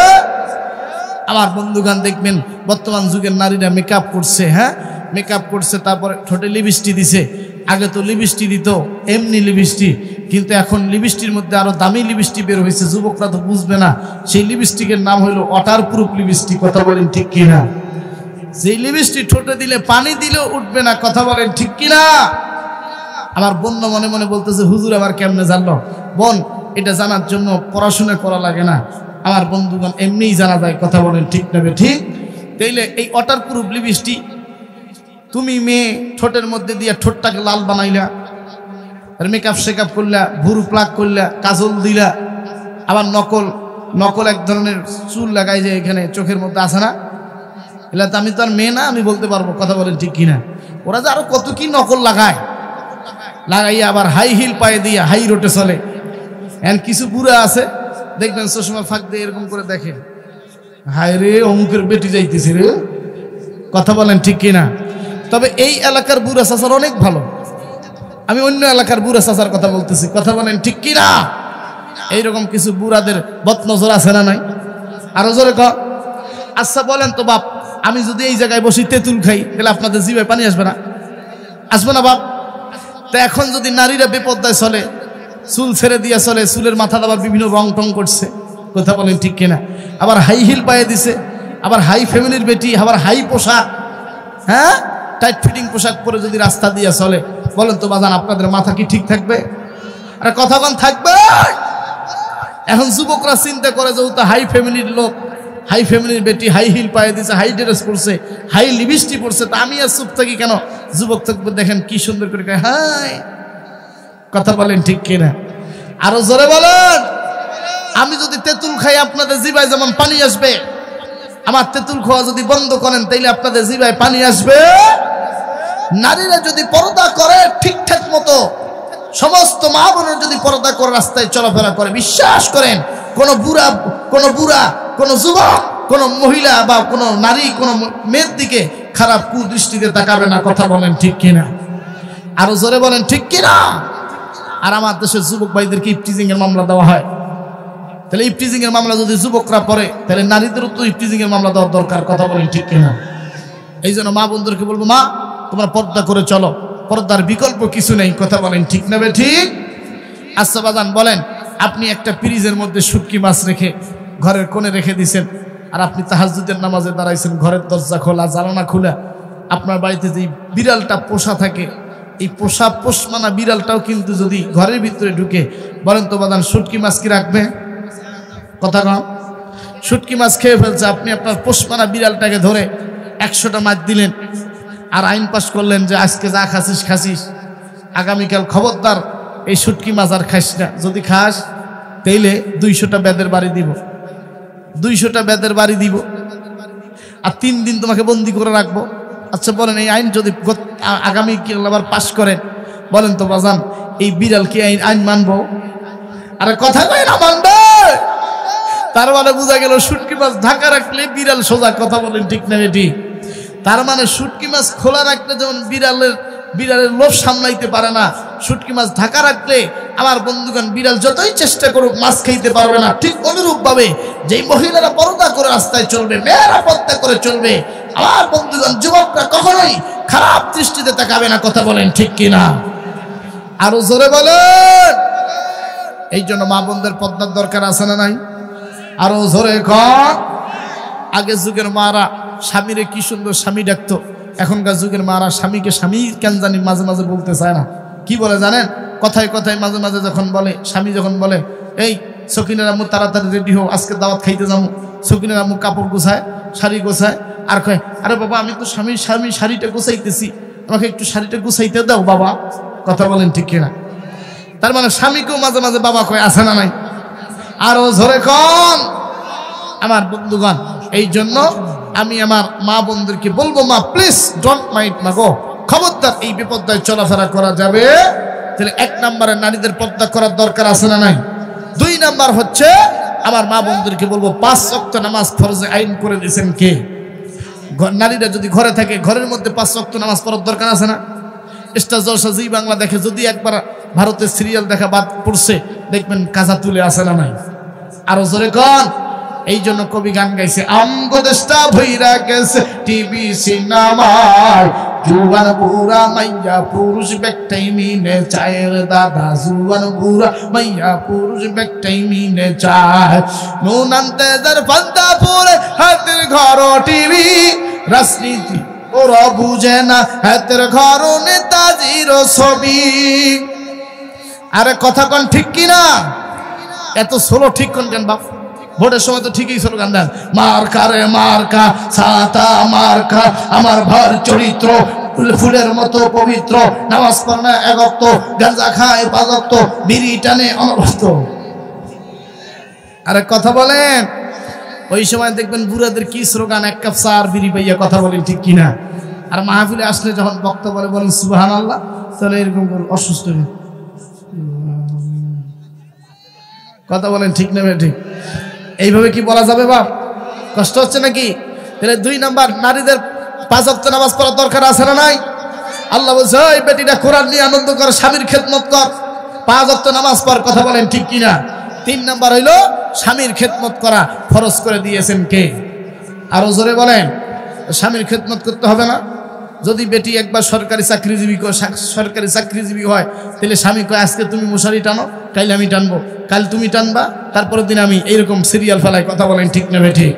আমার বন্ধুগান দেখবেন বর্তমান যুগের নারীরা মেকআপ করছে। হ্যাঁ, মেকআপ করছে, তারপরে ঠোঁটে লিপস্টিক দিছে। আগে তো লিপস্টিক দিত এমনি লিপস্টিক, কিন্তু এখন লিপস্টিকের মধ্যে আরো দামি লিপস্টিক বের হয়েছে। যুবকরা তো বুঝবে না, সেই লিপস্টিকের নাম হলো ওয়াটার প্রুফ লিপস্টিক। কথা বলেন ঠিক কিনা? যেই লিপস্টিক ঠোঁটে দিলে পানি দিলেও উঠবে না। কথা বলেন ঠিক কিনা? আমার বোন মনে মনে বলতেছে, হুজুর আবার কেমনে জানলো? বোন, এটা জানার জন্য পড়াশোনা করা লাগে না, আমার বন্ধুগণ এমনিই জানা যায়। কথা বলেন ঠিক নেবে ঠিক? তাইলে এই ওয়াটার প্রুফ লিপস্টিক তুমি মেয়ে ঠোঁটের মধ্যে দিয়ে ঠোঁটটাকে লাল বানাইলা, আর মেকআপ শেকআপ করলা, ভুরু প্লাক করলা, কাজল দিলা, আবার নকল এক ধরনের চুল লাগাই যে এখানে চোখের মধ্যে আসে না, এগুলা তো আমি তো আর মেয়ে না, আমি বলতে পারবো। কথা বলেন ঠিক কিনা? ওরা যে আরো কত কি নকল লাগাইয়া আবার হাই হিল পায়ে দিয়া হাই রোটে চলে। এন কিছু বুড়া আছে দেখবেন চশমা ফাঁক দিয়ে এরকম করে দেখে, হায় রে অমুকের বেটি যাইতেছে রে। কথা বলেন ঠিক কিনা? তবে এই এলাকার বুড়া চাচার অনেক ভালো, আমি অন্য এলাকার বুড়া চাচার কথা বলতেছি। কথা বলেন ঠিক কিনা? এইরকম কিছু বুড়াদের বদনজর আছে না নাই? আরো জোরে ক। আচ্ছা বলেন তো বাপ, আমি যদি এই জায়গায় বসি তেঁতুল খাই, তাহলে আপনাদের জিভায় পানি আসবে না? আসবে না বাপ? তা এখন যদি নারীরা বেপর্দায় চলে, চুল ছেড়ে দিয়ে চলে, চুলের মাথা আবার বিভিন্ন রং টং করছে। কথা বলেন ঠিক কিনা? আবার হাই হিল পায়ে দিছে, আবার হাই ফ্যামিলির বেটি, আবার হাই পোশাক, হ্যাঁ টাইট ফিটিং পোশাক পরে যদি রাস্তা দিয়ে চলে, বলেন তো বাজান আপনাদের মাথা কি ঠিক থাকবে? আরে কথা বলেন থাকবে? এখন যুবকরা চিন্তা করে যে ও তো হাই ফ্যামিলির লোক, হাই ফ্যামিলির বেটি, হাই হিল পায়ে দিছে, হাই ড্রেস পরছে, হাই লিপস্টিক পরছে, তা আমি আর চুপ থাকি কেন? যুবক থাকবে দেখেন কি সুন্দর করে কয় হাই। কথা বলেন ঠিক কিনা? আরো জোরে বলেন। আমি যদি তেঁতুল খাই আপনাদের জিভায় যেমন পানি আসবে, আমার তেঁতুল খাওয়া যদি বন্ধ করেন তাইলে আপনাদের জিভায় পানি আসবে। নারীরা যদি পর্দা করে ঠিকঠাক মতো, সমস্ত মা বোনের যদি পর্দা করে রাস্তায় চলাফেরা করে, বিশ্বাস করেন কোনো বুড়া কোনো যুবক কোনো মহিলা বা কোনো নারী কোনো মেয়ের দিকে খারাপ কুদৃষ্টিতে তাকাবে না। কথা বলেন ঠিক কিনা? আরো জোরে বলেন ঠিক কিনা? আর আমার দেশের যুবক ভাইদেরকে ইফটিজিং এর মামলা দেওয়া হয়, তাহলে ইফটিজিং এর মামলা যদি যুবকরা পড়ে তাহলে নারীদেরও তো ইফটিজিং এর মামলা দেওয়ার দরকার। কথা বলেন ঠিক কিনা? এই জন্য মা বোনদেরকে বলবো, মা তোমরা পর্দা করে চলো, পর্দার বিকল্প কিছু নেই। কথা বলেন ঠিক নেবে ঠিক? আচ্ছা বাজান বলেন, আপনি একটা ফ্রিজের মধ্যে শুটকি মাছ রেখে ঘরের কোণে রেখে দিয়েছেন, আর আপনি তাহাজ্জুদের নামাজে দাঁড়াইছেন, ঘরের দরজা খোলা, জানালা খোলা, আপনার বাড়িতে যে বিড়ালটা পোষা থাকে, এই পোষমানা বিড়ালটাও কিন্তু যদি ঘরের ভিতরে ঢুকে, বলেন তো বাদান শুটকি মাছ কি রাখবে? কথা কম, শুটকি মাছ খেয়ে ফেলছে, আপনি আপনার পোষমানা বিড়ালটাকে ধরে 100টা মাছ দিলেন, আর আইন পাস করলেন যে আজকে যা খাসিস, আগামীকাল খবরদার এই শুটকি মাছ আর খাস না, যদি খাস তাইলে 200টা বেদের বাড়ি দিব, 200টা বেদের বাড়ি দিব, আর 3 দিন তোমাকে বন্দি করে রাখবো। আচ্ছা বলেন, এই আইন যদি আগামীকাল আবার পাস করেন, বলেন তো বাজান এই বিড়াল কি আইন মানবো? আরে কথা কয় না মানবে। তার মানে বোঝা গেল শুটকি মাছ ঢাকা রাখলে বিড়াল সোজা। কথা বলেন ঠিক না বেটি? তার মানে শুটকি মাছ খোলা রাখলে যেমন বিড়ালের লোভ সামলাইতে পারে না, শুটকি মাছ ঢাকা রাখলে আমার বন্ধুগণ বিড়াল যতই চেষ্টা করুক মাছ খাইতে পারবে না। ঠিক অনুরূপ ভাবে যেই মহিলারা পর্দা করে রাস্তায় চলবে, মেয়েরা পর্দা করে চলবে, আমার বন্ধুগণ যুবকরা কখনোই খারাপ দৃষ্টিতে তাকাবে না। কথা বলেন ঠিক কিনা? আরো জোরে বলেন। এই জন্য মা বোনদের পর্দার দরকার আছে না নাই? আরো জোরে কর। আগের যুগের মারা স্বামীরে কি সুন্দর স্বামী ডাকতো, এখনকার যুগের মারা স্বামীকে স্বামী কেন জানি মাঝে মাঝে বলতে চায় না। কি বলে জানেন? কথায় কথায় মাঝে মাঝে যখন বলে, স্বামী যখন বলে এই সকিনের আম্মু তাড়াতাড়ি রেডি হও, আজকে দাওয়াত খাইতে যাবো, সকিনের আম্মু কাপড় গোছায়, শাড়ি গোছায়, আর কয় আরে বাবা আমি তো স্বামী শাড়িটা গোছাইতেছি, আমাকে একটু শাড়িটা গোছাইতে দাও বাবা। কথা বলেন ঠিক কিনা? তার মানে স্বামীকেও মাঝে মাঝে বাবা কয়, আছে না নাই? আরো জোরে কন আমার বন্ধুগণ। এই জন্য আমি আমার মা বোনদেরকে বলবো, মা প্লিজ ডোন্ট মাইন্ড, মা গো খবরদার এই বিপদায় চলাফেরা করা যাবে। তাহলে 1 নম্বরে নারীদের পর্দা করার দরকার আছে না নাই? 2 নম্বর হচ্ছে আমার মা বোনদেরকে বলবো 5 ওয়াক্ত নামাজ ফরজে আইন করে দিয়েছেন কে? নারীরা যদি ঘরে থাকে, ঘরের মধ্যে 5 ওয়াক্ত নামাজ পড়ার দরকার আছে না? স্টার জলসা জি বাংলা দেখে যদি একবার ভারতের সিরিয়াল দেখা বাদ পড়ছে, দেখবেন কাজা তুলে আসে না নাই? আরো জোরে কন। এই জন্য কবি গান গাইছে, আমগো দেশটা ভইরা গেছে টিভি সিনেমায়, জুয়ান বুড়া মাইয়া পুরুষ বেকটাই মিনে চায় রে দাদা, জুয়ান বুড়া মাইয়া পুরুষ বেকটাই মিনে চায়। নুন আনতে যার ফান্তা পরে হাতের ঘর টিভি, রাজনীতি ওরা বুঝে না, হাতের ঘর নেতাজির ছবি। আরে কথা কন ঠিক কিনা? এত সোলো ঠিক কোন কেন বাপ? ভোটের সময় তো ঠিকই স্লোগান দেন, মার্কা রে মার্কা, ছাতা মার্কা, আমার ভার চরিত্র ফুলের মতো পবিত্র, নামাজ পড়ে না 1 ওয়াক্ত, গাঁজা খায় 5 ওয়াক্ত, বিড়ি টানে অনবরত। আরে কথা বলেন। ওই সময় দেখবেন বুড়াদের কি স্লোগান, 1 কাপ চা আর বিড়ি পাইয়া। কথা বলেন ঠিক কিনা? আর মাহফিলে আসলে যখন বক্তব্য বলেন সুবহানাল্লাহ, তাহলে এরকম অসুস্থ। কথা বলেন ঠিক না ঠিক? এইভাবে কি বলা যাবে বাপ? কষ্ট হচ্ছে নাকি? তাহলে 2 নাম্বার, নারীদের 5 ওয়াক্ত নামাজ পড়ার দরকার আছে না নাই? আল্লাহ বলছে ওই বেটিটা কোরআন নিয়ে আনন্দ কর, স্বামীর খেদমত কর, 5 ওয়াক্ত নামাজ পড়। কথা বলেন ঠিক কিনা? 3 নাম্বার হইলো স্বামীর খেদমত করা ফরজ করে দিয়েছেন কে? আরো জোরে বলেন। স্বামীর খেদমত করতে হবে না? যদি বেটি একবার সরকারি চাকরিজীবী হয়, তাহলে স্বামী কয় আজকে তুমি মশারি টানো, কাল আমি টানবো, কাল তুমি টানবা, তারপরের দিন আমি, এইরকম সিরিয়াল ফেলায়। কথা বলেন ঠিক না বেটি?